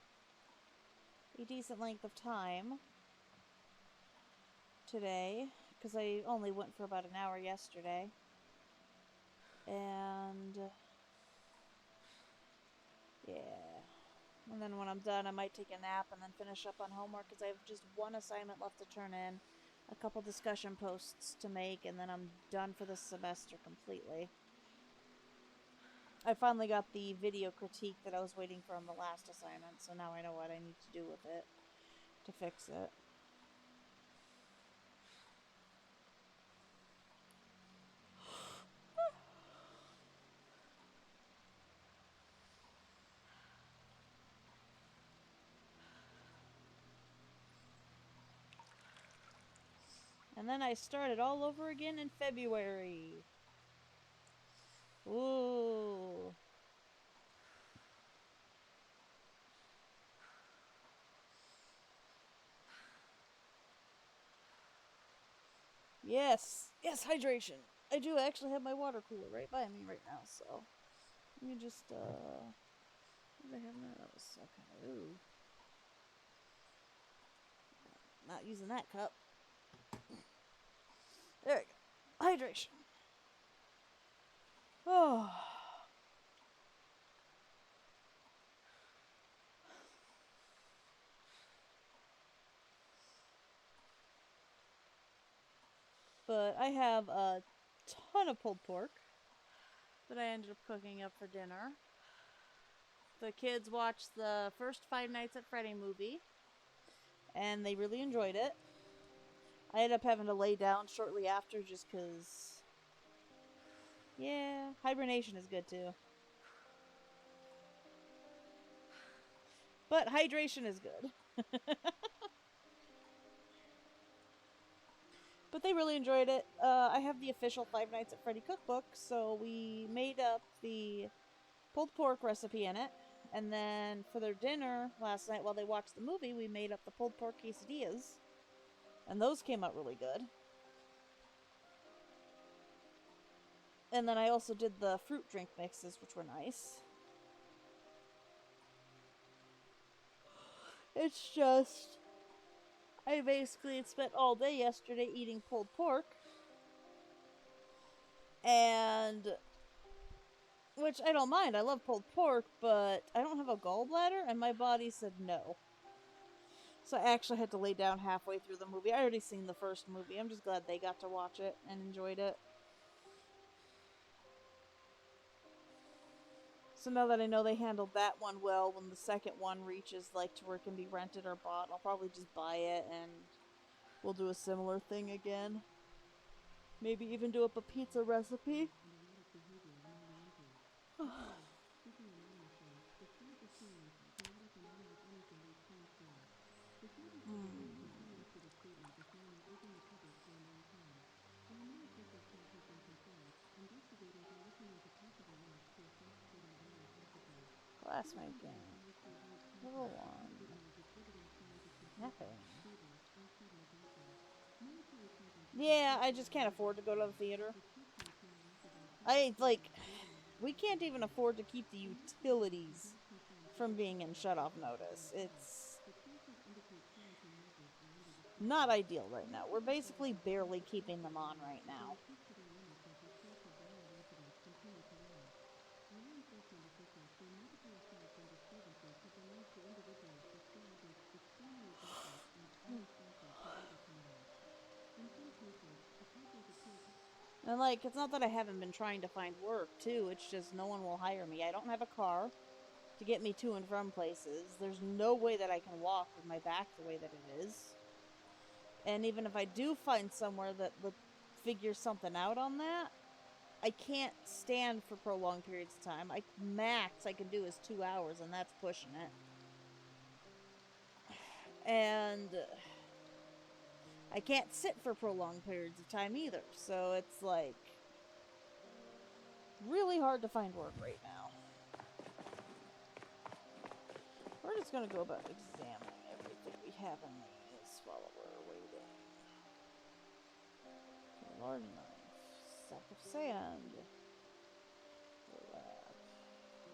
a decent length of time today, because I only went for about an hour yesterday. And yeah. And then when I'm done, I might take a nap and then finish up on homework, because I have just one assignment left to turn in, a couple discussion posts to make, and then I'm done for the semester completely. I finally got the video critique that I was waiting for on the last assignment, so now I know what I need to do with it to fix it. And then I started all over again in February. Ooh. Yes. Yes, hydration. I do actually have my water cooler right by me right now, so let me just what did I have in there? That was okay. Ooh. Not using that cup. There we go. Hydration. Oh. But I have a ton of pulled pork that I ended up cooking up for dinner. The kids watched the first Five Nights at Freddy movie, and they really enjoyed it. I ended up having to lay down shortly after just because, yeah, hibernation is good too. But hydration is good. But they really enjoyed it. I have the official Five Nights at Freddy cookbook, so we made up the pulled pork recipe in it. And then for their dinner last night while they watched the movie, we made up the pulled pork quesadillas. And those came out really good. And then I also did the fruit drink mixes, which were nice. It's just, I basically spent all day yesterday eating pulled pork. And, which I don't mind, I love pulled pork, but I don't have a gallbladder, and my body said no. So I actually had to lay down halfway through the movie. I already seen the first movie. I'm just glad they got to watch it and enjoyed it. So now that I know they handled that one well, when the second one reaches like to where it can be rented or bought, I'll probably just buy it and we'll do a similar thing again. Maybe even do up a pizza recipe. Classmate game. Level 1. Nothing. Yeah, I just can't afford to go to the theater. We can't even afford to keep the utilities from being in shut-off notice. It's not ideal right now. We're basically barely keeping them on right now. And, like, it's not that I haven't been trying to find work, too. It's just no one will hire me. I don't have a car to get me to and from places. There's no way that I can walk with my back the way that it is. And even if I do find somewhere that would figure something out on that, I can't stand for prolonged periods of time. Max I can do is 2 hours, and that's pushing it. And I can't sit for prolonged periods of time either. So it's like really hard to find work right now. We're just gonna go about examining everything we have in these while we're waiting. Okay, large knife, sack of sand, burlap,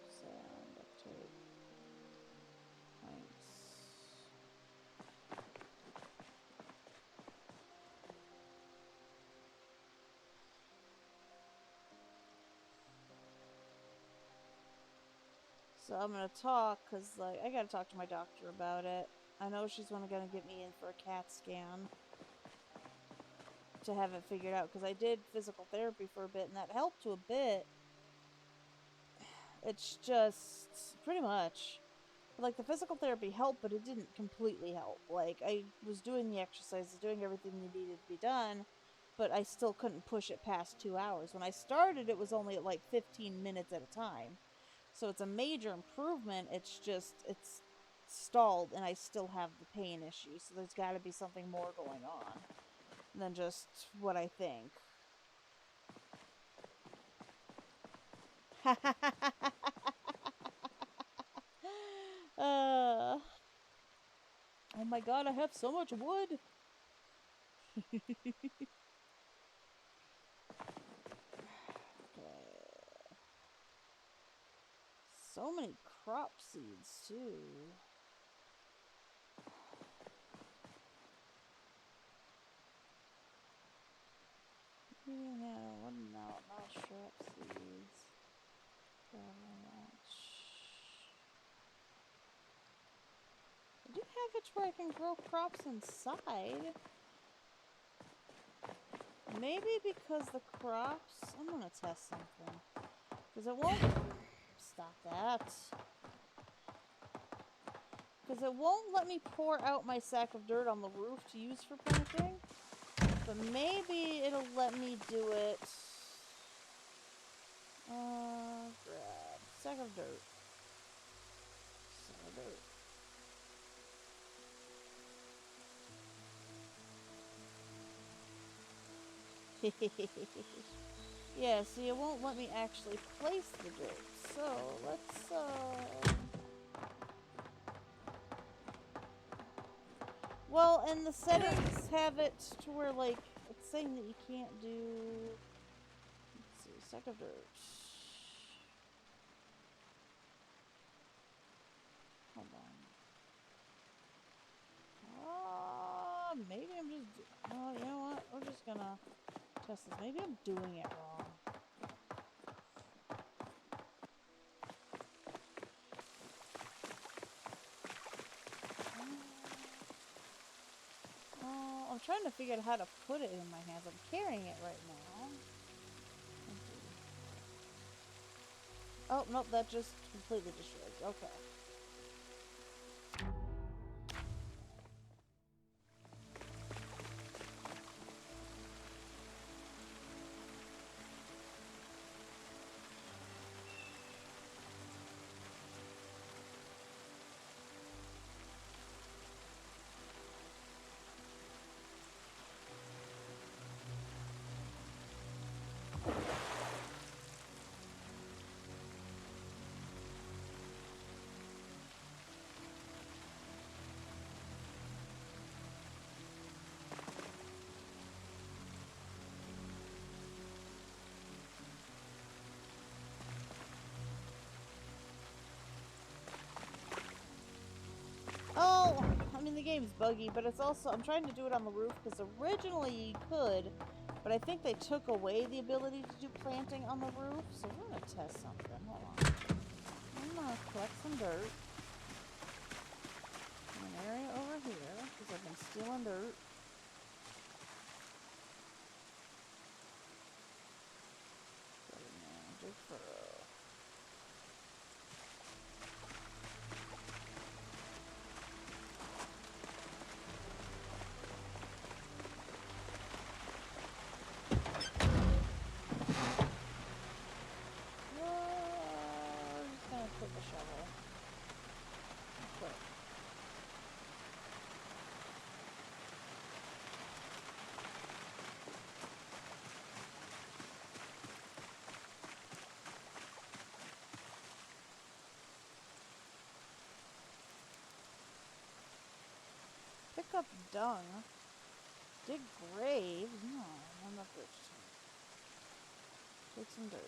sand, duct tape, planks. So I'm gonna talk, cause like I gotta talk to my doctor about it. I know she's gonna get me in for a CAT scan to have it figured out, because I did physical therapy for a bit, and that helped to a bit. It's just pretty much like the physical therapy helped, but it didn't completely help. Like I was doing the exercises, doing everything that needed to be done, but I still couldn't push it past 2 hours. When I started, it was only at like 15 minutes at a time. So it's a major improvement. It's stalled, and I still have the pain issue. So there's got to be something more going on than just what I think. Oh my god, I have so much wood. Okay. So many crop seeds too. Yeah, what not strap seeds. I do have it where I can grow crops inside. maybe because the crops... I'm gonna test something. Because it won't... Stop that. Because it won't let me pour out my sack of dirt on the roof to use for planting. But maybe it'll let me do it... grab. Sack of dirt. Sack of dirt. Yeah, see, it won't let me actually place the dirt. So, let's, Well, and the settings have it to where, like, it's saying that you can't do... Let's see, sack of dirt. Hold on. Maybe I'm just... Oh, you know what? We're just gonna test this. Maybe I'm doing it wrong. I'm trying to figure out how to put it in my hands. I'm carrying it right now. Oh, nope, that just completely destroyed. Okay. Oh, I mean, the game's buggy, but it's also... I'm trying to do it on the roof, because originally you could, but I think they took away the ability to do planting on the roof, so we're going to test something. Hold on. I'm going to collect some dirt. In an area over here, because I've been stealing dirt. Dig furrow. Just gonna put the shovel. Quick. Pick up dung. Dig grave. No, I'm not rich. Take some dirt.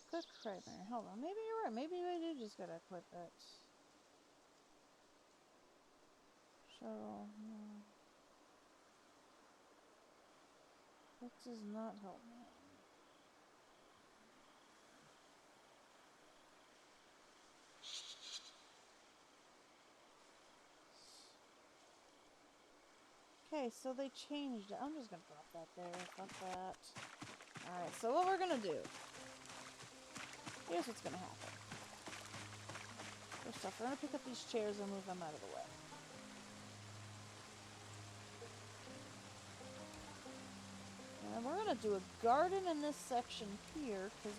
Good primary. Hold on. Maybe you're right. Maybe I do just gotta equip it. Shuttle. No. That does not help me. Okay, so they changed it. I'm just gonna drop that there. Fuck that. Alright, so what we're gonna do. Here's what's gonna happen. First off, we're gonna pick up these chairs and move them out of the way. And we're gonna do a garden in this section here, because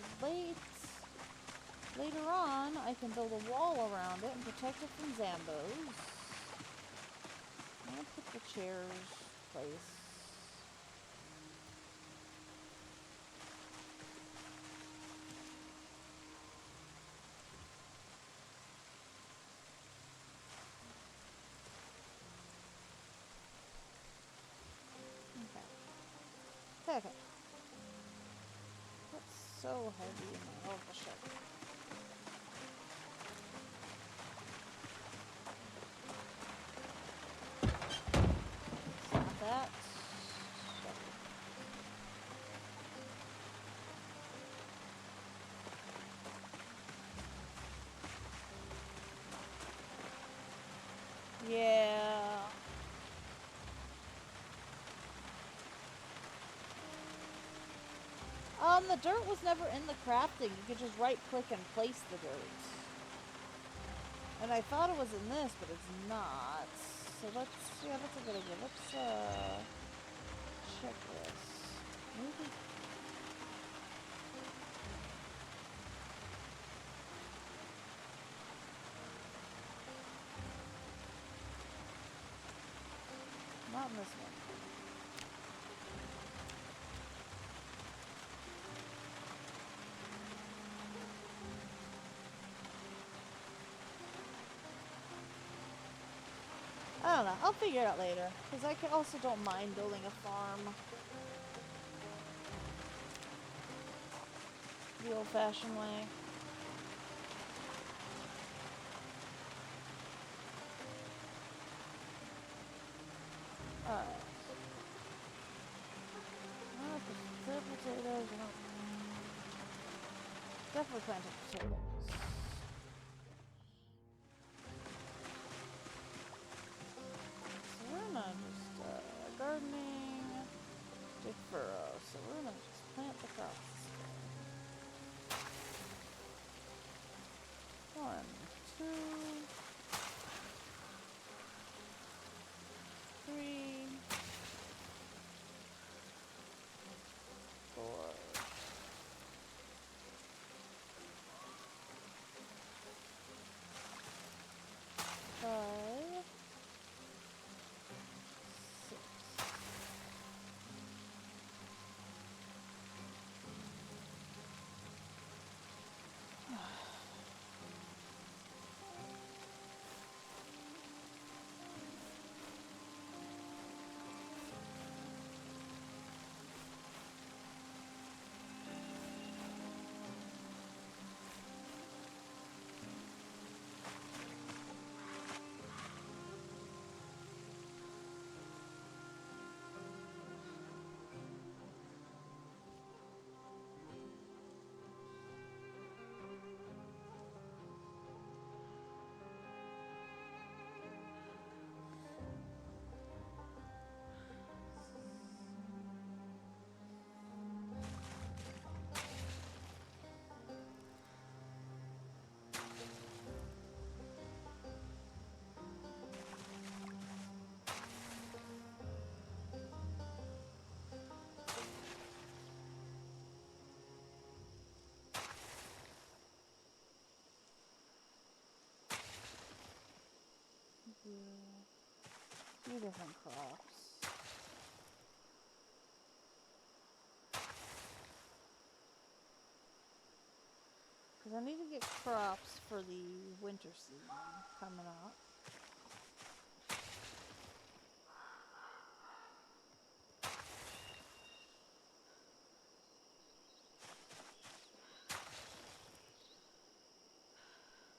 later on I can build a wall around it and protect it from Zambos. I'm gonna put the chairs in place. Okay. Okay. That's so heavy in my oh shit. It's not that. Yeah. The dirt was never in the crafting. You could just right click and place the dirt. And I thought it was in this, but it's not. So let's, yeah, that's a good idea. Let's, check this. Maybe. Not in this one. I don't know. I'll figure it out later. Because I also don't mind building a farm. The old-fashioned way. Alright. Potatoes. Definitely planted potatoes. So we're gonna just, gardening, dig furrows. So we're gonna just plant the crops. 1, 2, 3, 4, 5, 6. Few different crops. Because I need to get crops for the winter season coming up.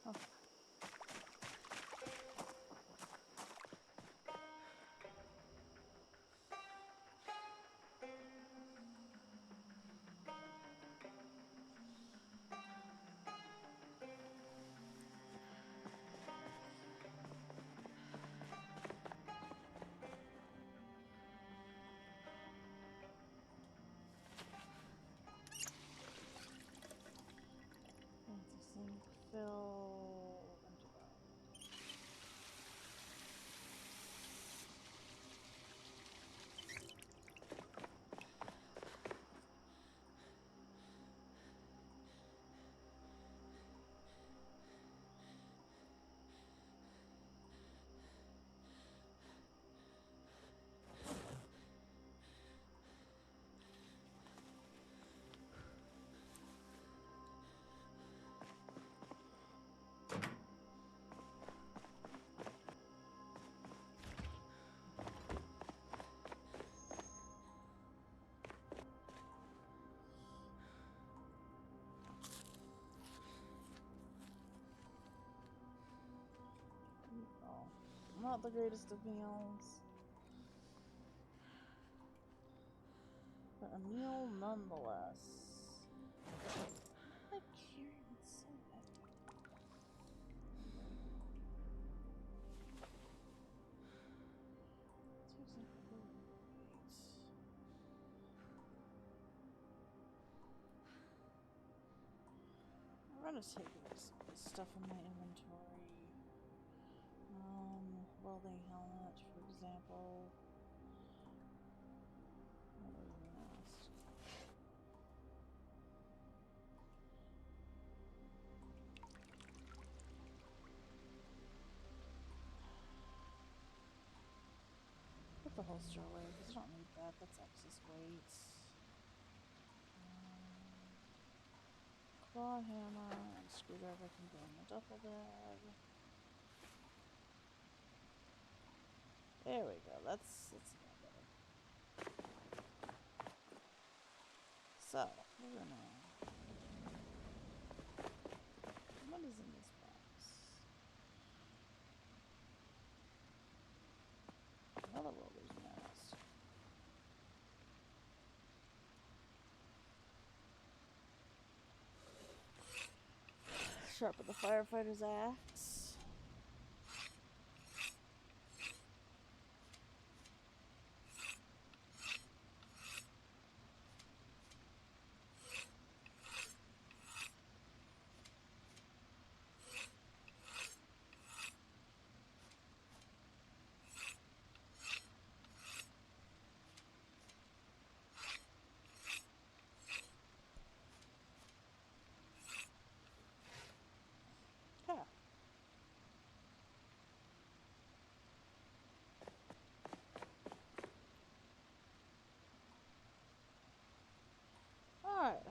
Okay. not the greatest of meals. But a meal nonetheless. I carry it so heavy. I'm gonna take this stuff in my inventory. Welding helmet, for example. What was the last? Put the holster away because I don't need that. That's excess weight. Claw hammer and screwdriver can go in the duffel bag. There we go. That's a lot better. So we're gonna. What is in this box? Another welder's mask. Sharpen the firefighter's axe. Huh. Alright.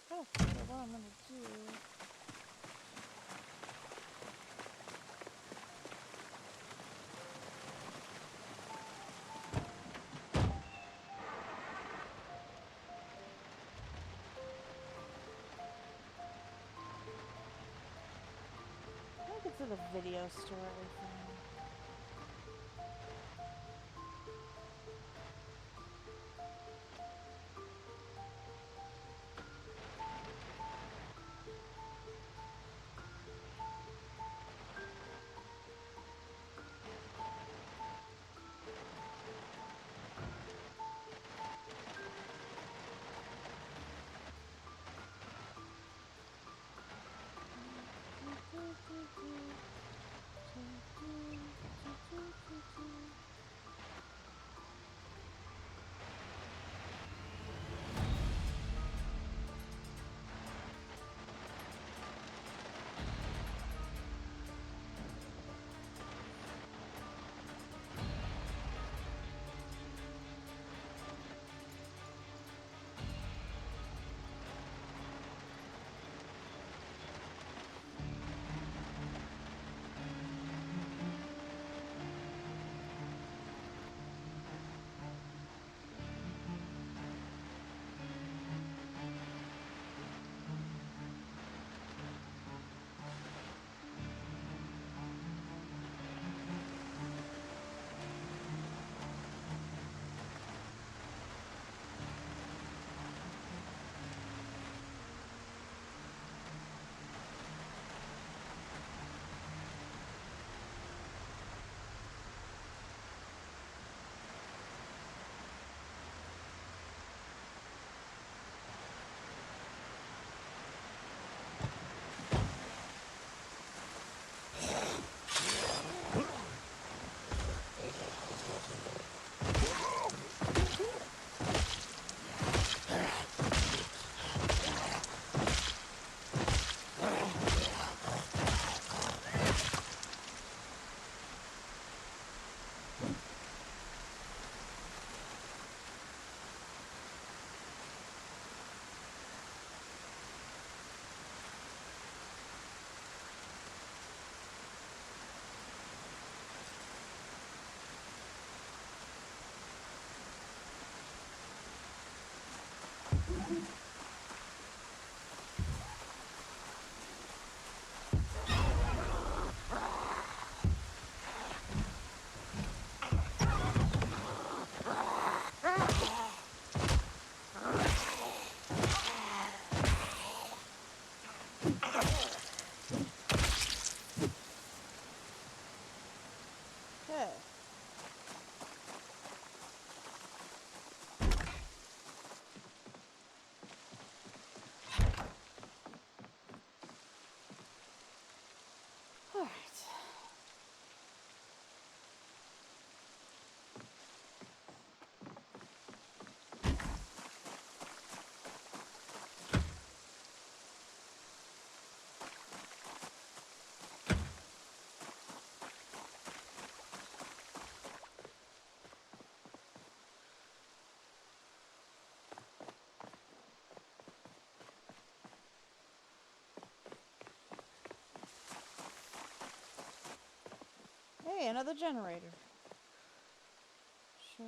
Gotta figure out what I'm gonna do. I think it's in the video store, everything. Hey, another generator. Shirt.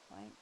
Plank.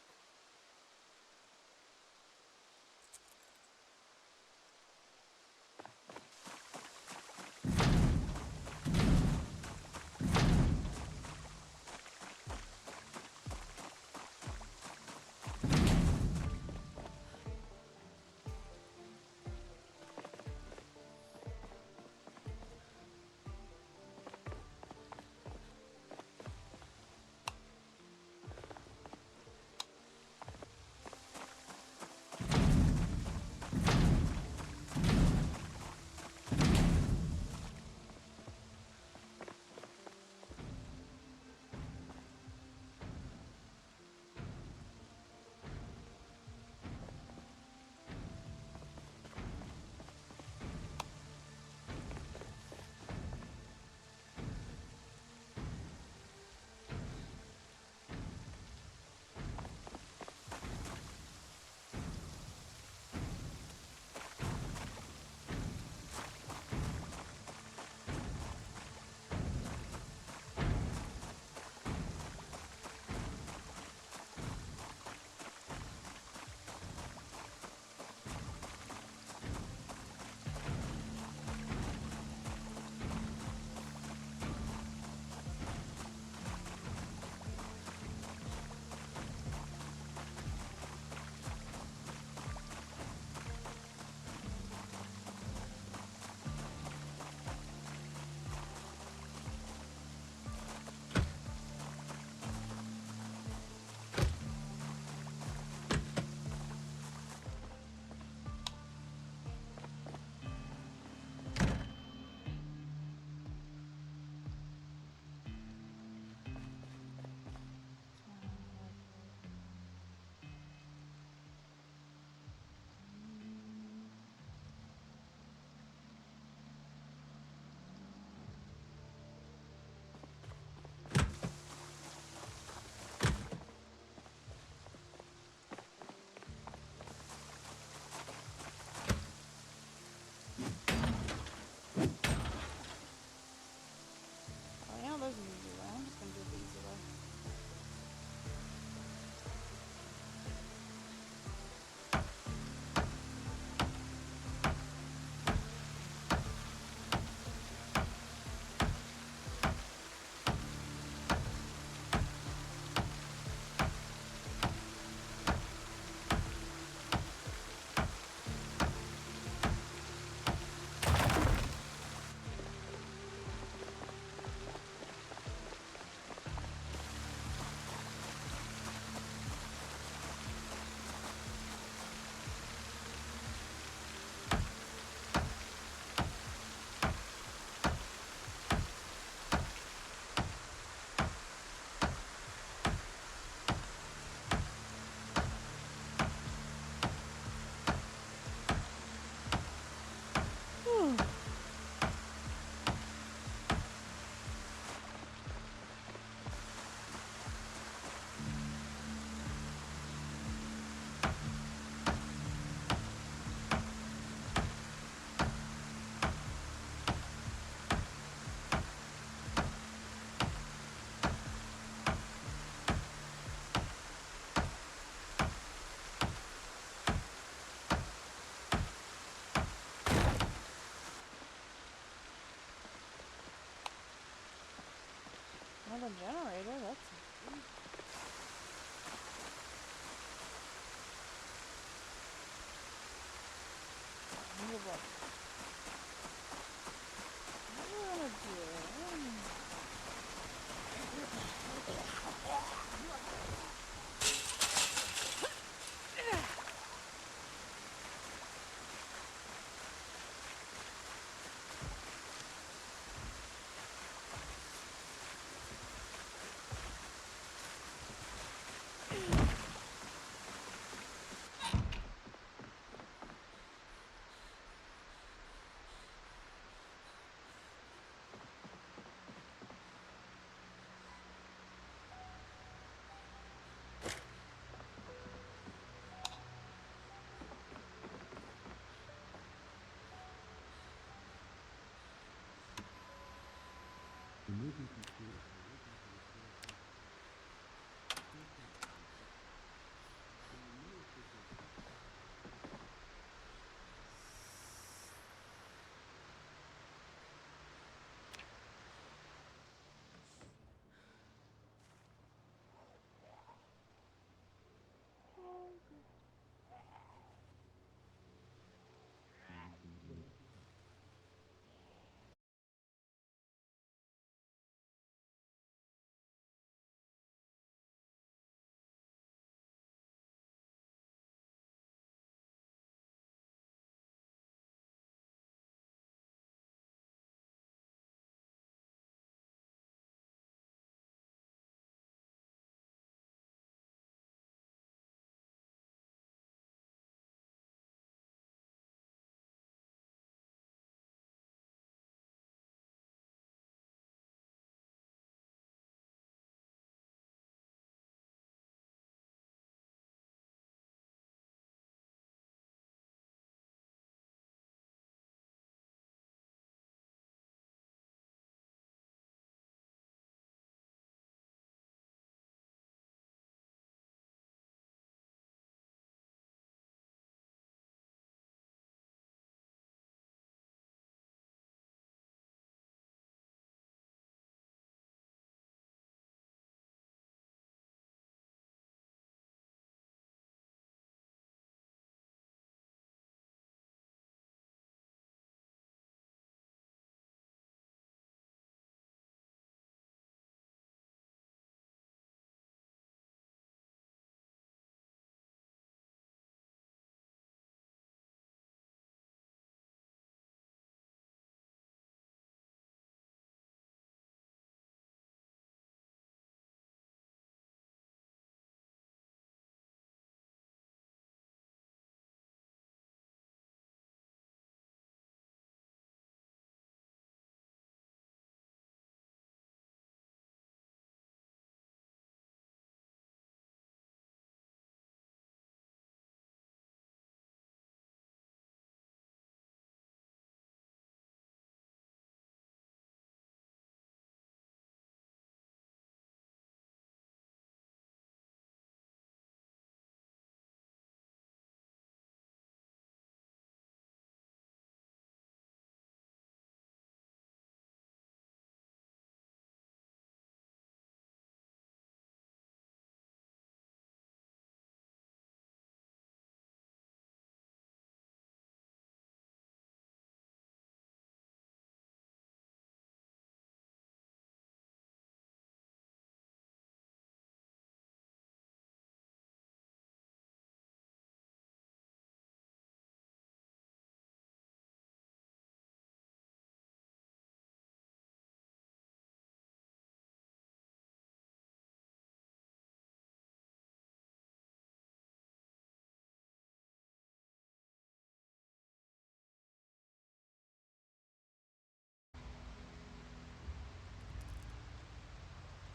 Oh, yeah, there's an easy way. I'm just gonna do the easy way. Whew. Another generator, that's what we're gonna do.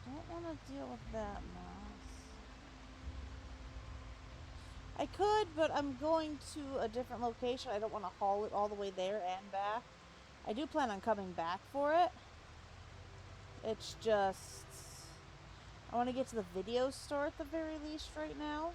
Don't want to deal with that mouse. I could, but I'm going to a different location. I don't want to haul it all the way there and back. I do plan on coming back for it. It's just... I want to get to the video store at the very least right now.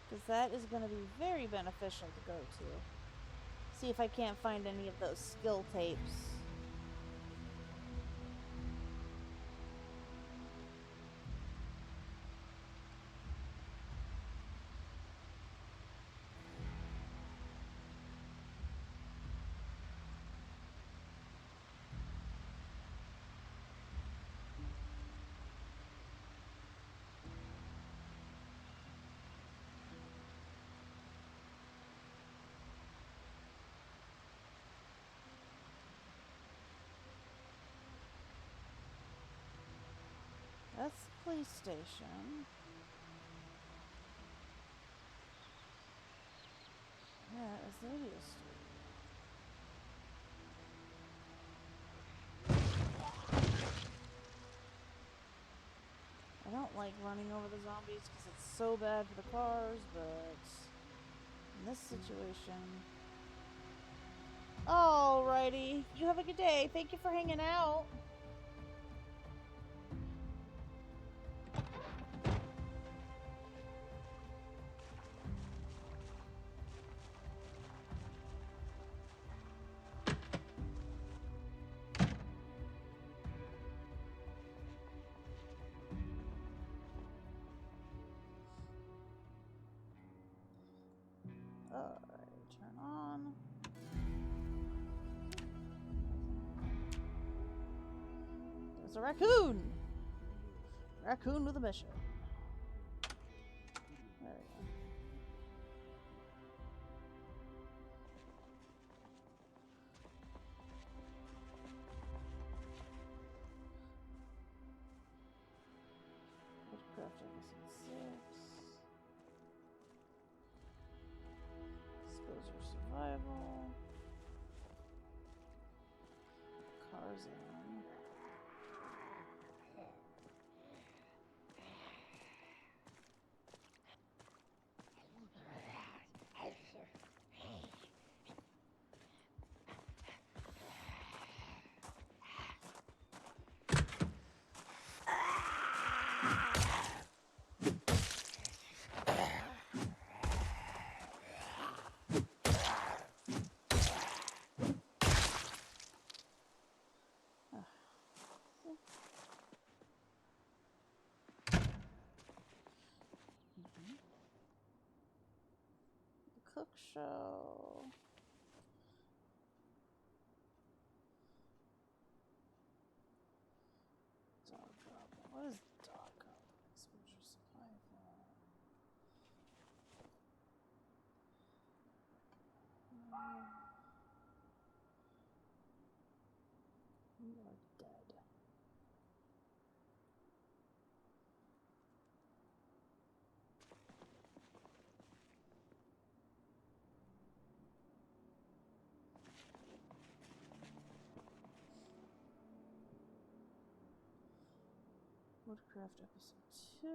Because that is going to be very beneficial to go to. See if I can't find any of those skill tapes. That's the police station. That is the radio station. I don't like running over the zombies because it's so bad for the cars, but in this situation... Alrighty, you have a good day. Thank you for hanging out. Alright, turn on. There's a raccoon! Raccoon with a mission. There we go. Woodcraft episode 6. Exposure survival. Cars in. Cook show. Dog goblin. What is dog goblin? Exposure survival. You are dead. Woodcraft episode 2.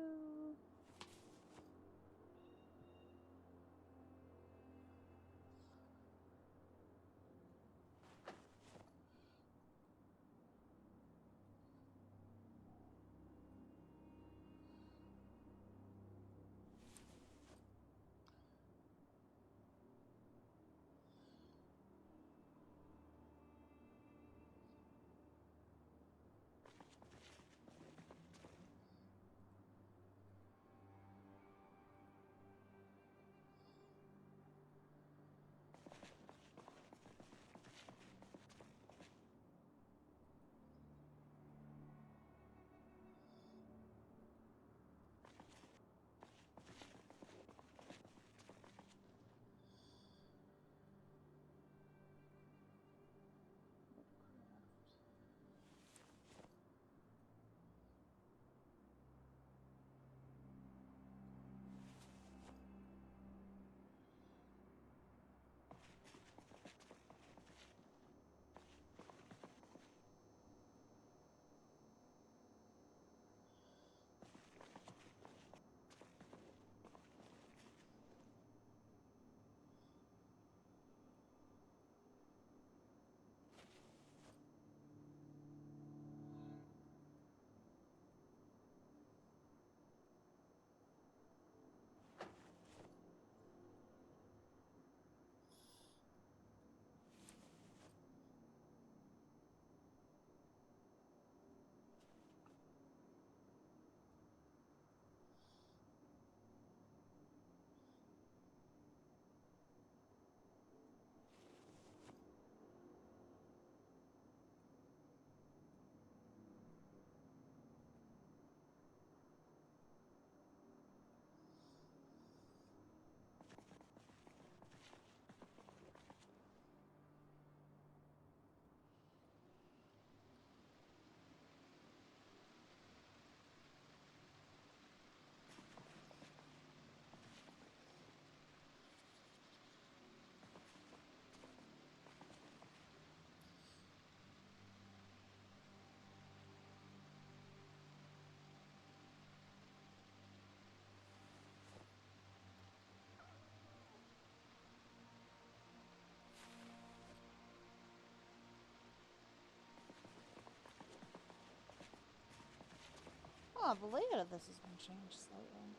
Oh, the layout of this has been changed slightly.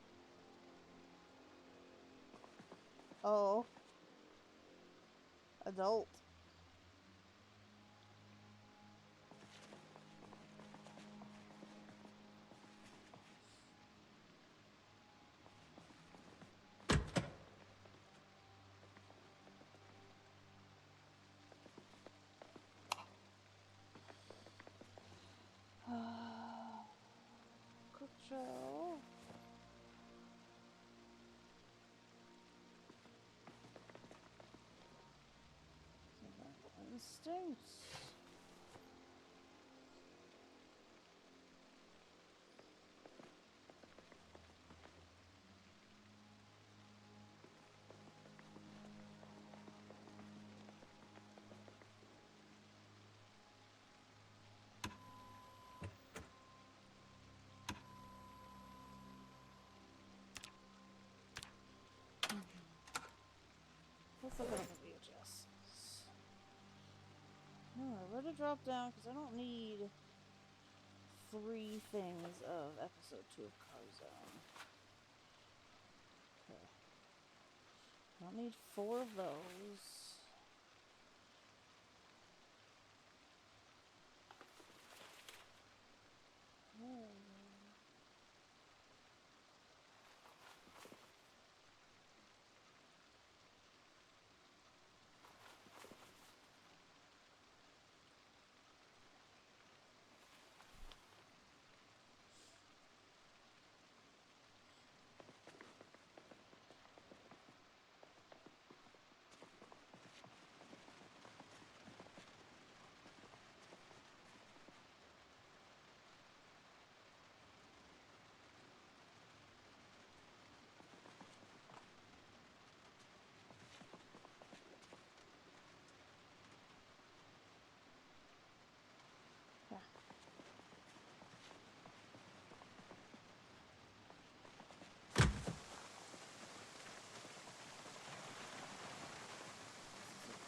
Oh. Adult. Cook show. Survival instincts. Let's look at the VHS. Let it drop down because I don't need 3 things of episode 2 of Carzone. Okay. I don't need 4 of those.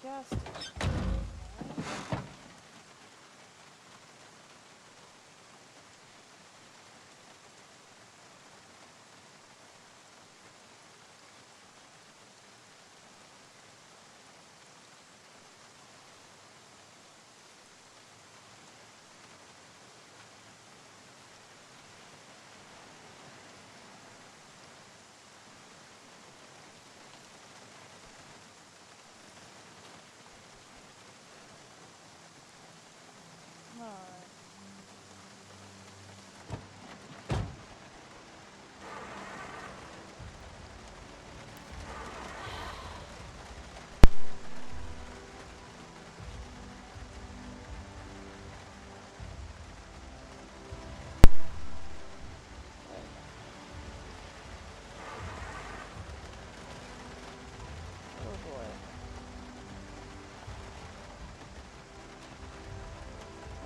Gas station.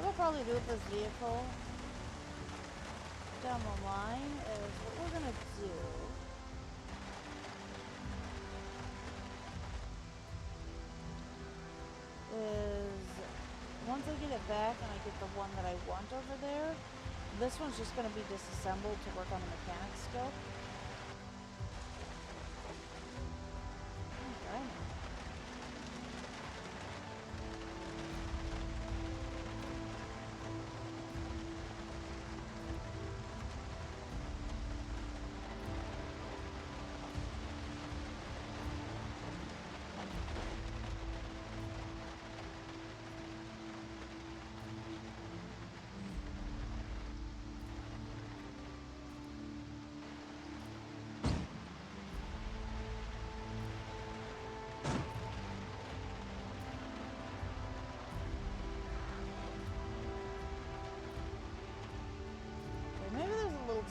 What I'll probably do with this vehicle down the line is what we're gonna do is once I get it back and I get the one that I want over there, this one's just gonna be disassembled to work on the mechanics still. Okay.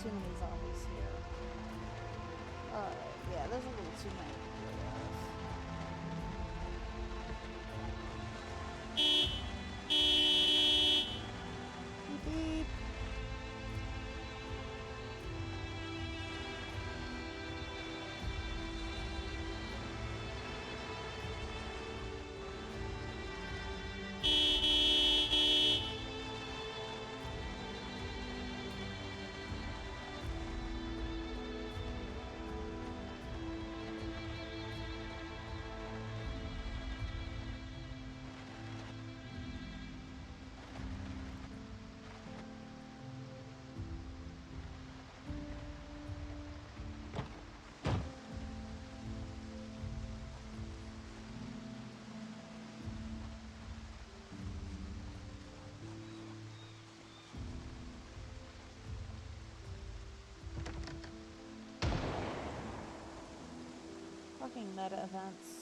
Too many zombies here. Yeah, there's a little too many. Beep beep. talking meta events.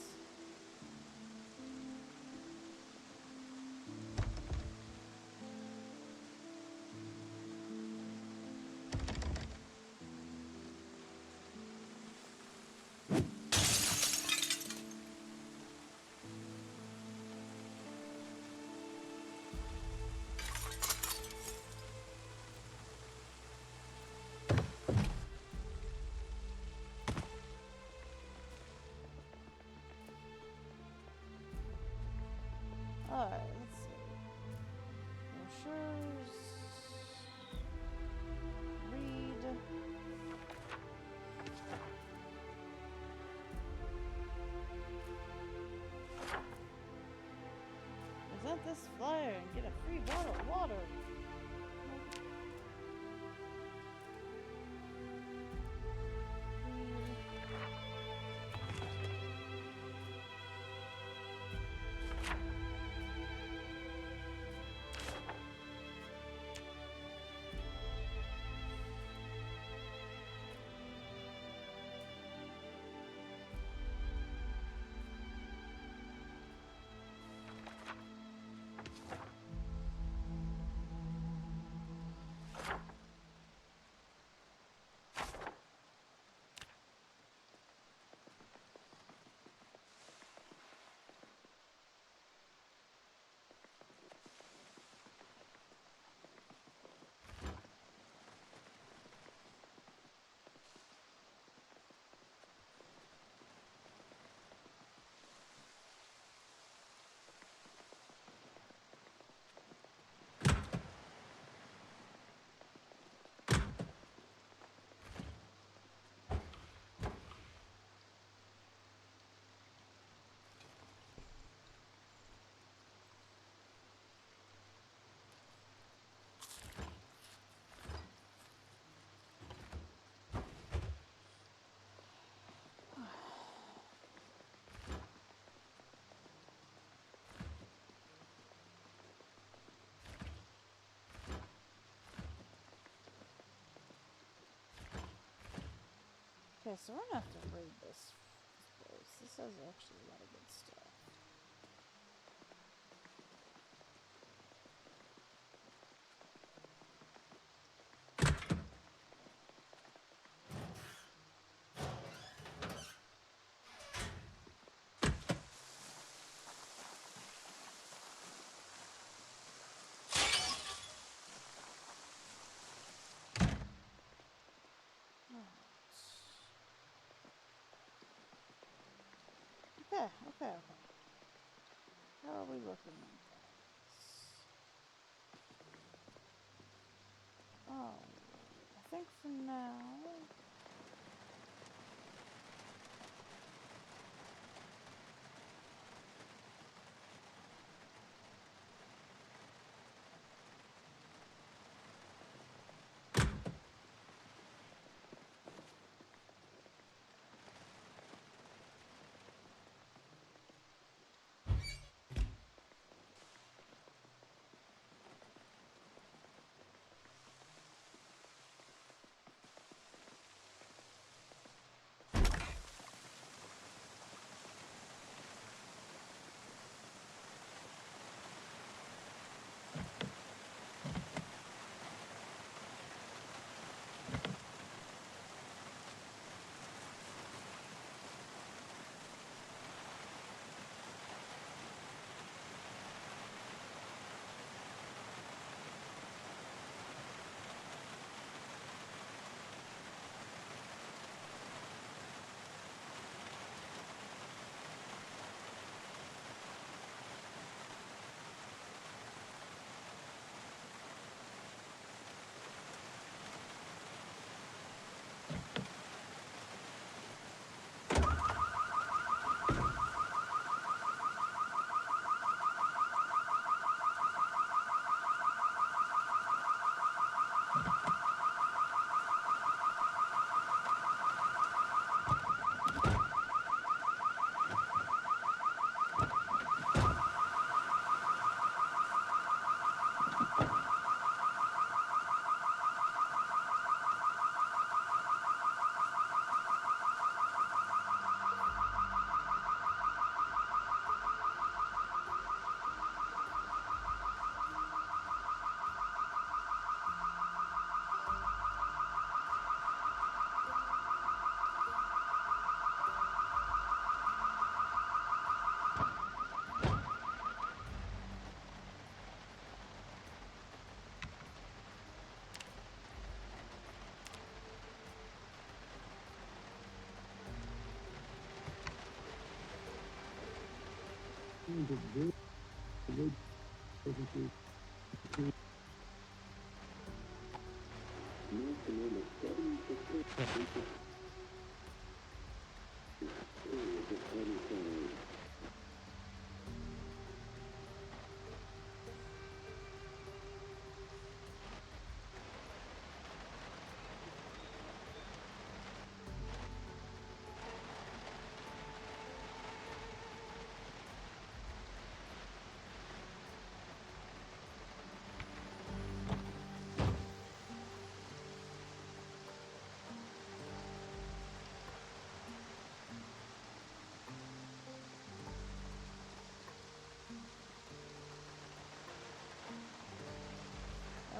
Alright, let's see. Brochures. Read. Present this flyer and get a free bottle of water. Okay, so we're gonna have to read this place. This has actually a lot of good stuff. Okay. How are we looking at this? Oh, I think for now...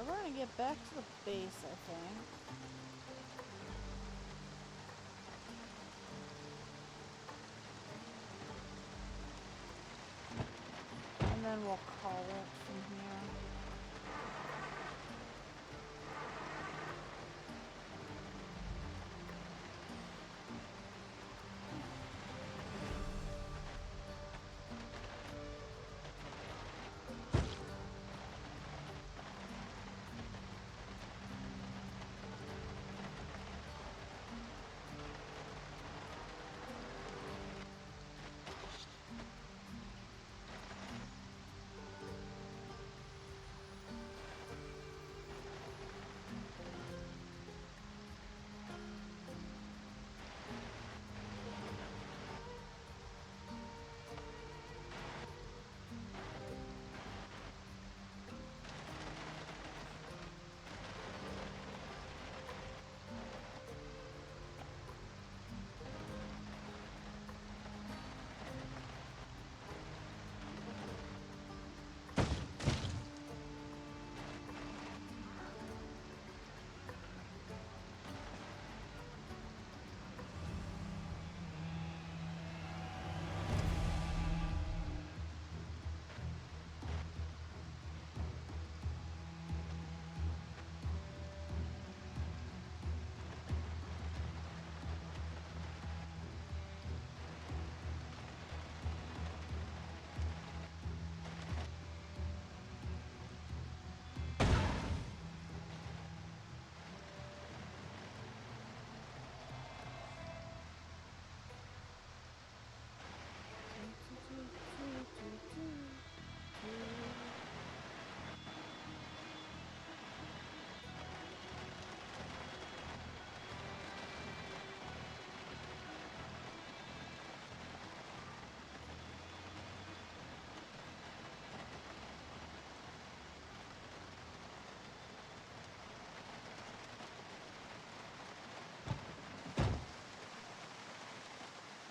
We're gonna get back to the base, I think. And then we'll call it from here.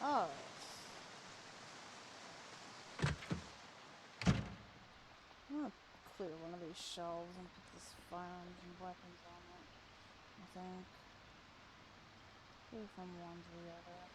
Alright. I'm gonna clear one of these shelves and put this firearms and weapons on it, I think. Go from one to the other.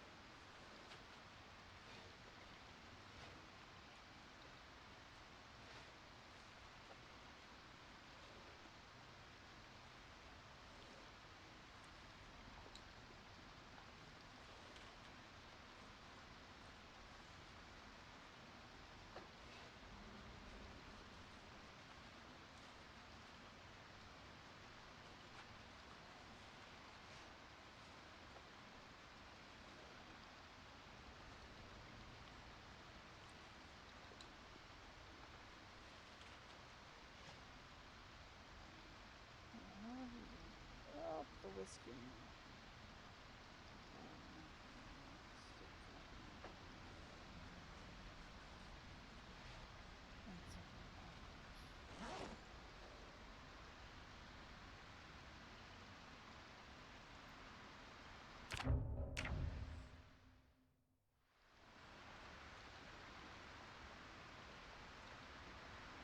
Oh, the whiskey.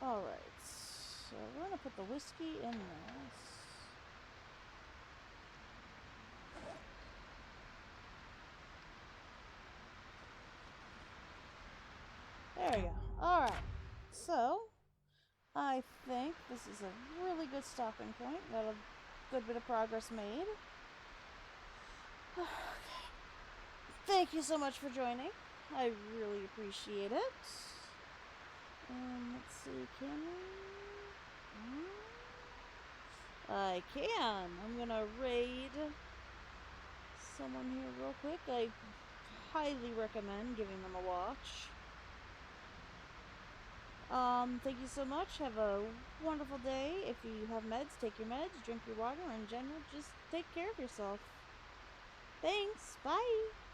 Alright, so we're gonna put the whiskey in this. There we go. Alright, so I think this is a really good stopping point. Got a good bit of progress made. Okay. Thank you so much for joining. I really appreciate it. Let's see, can I can. I'm gonna raid someone here real quick. I highly recommend giving them a watch. Thank you so much. Have a wonderful day. If you have meds, take your meds, drink your water, or in general, just take care of yourself. Thanks. Bye.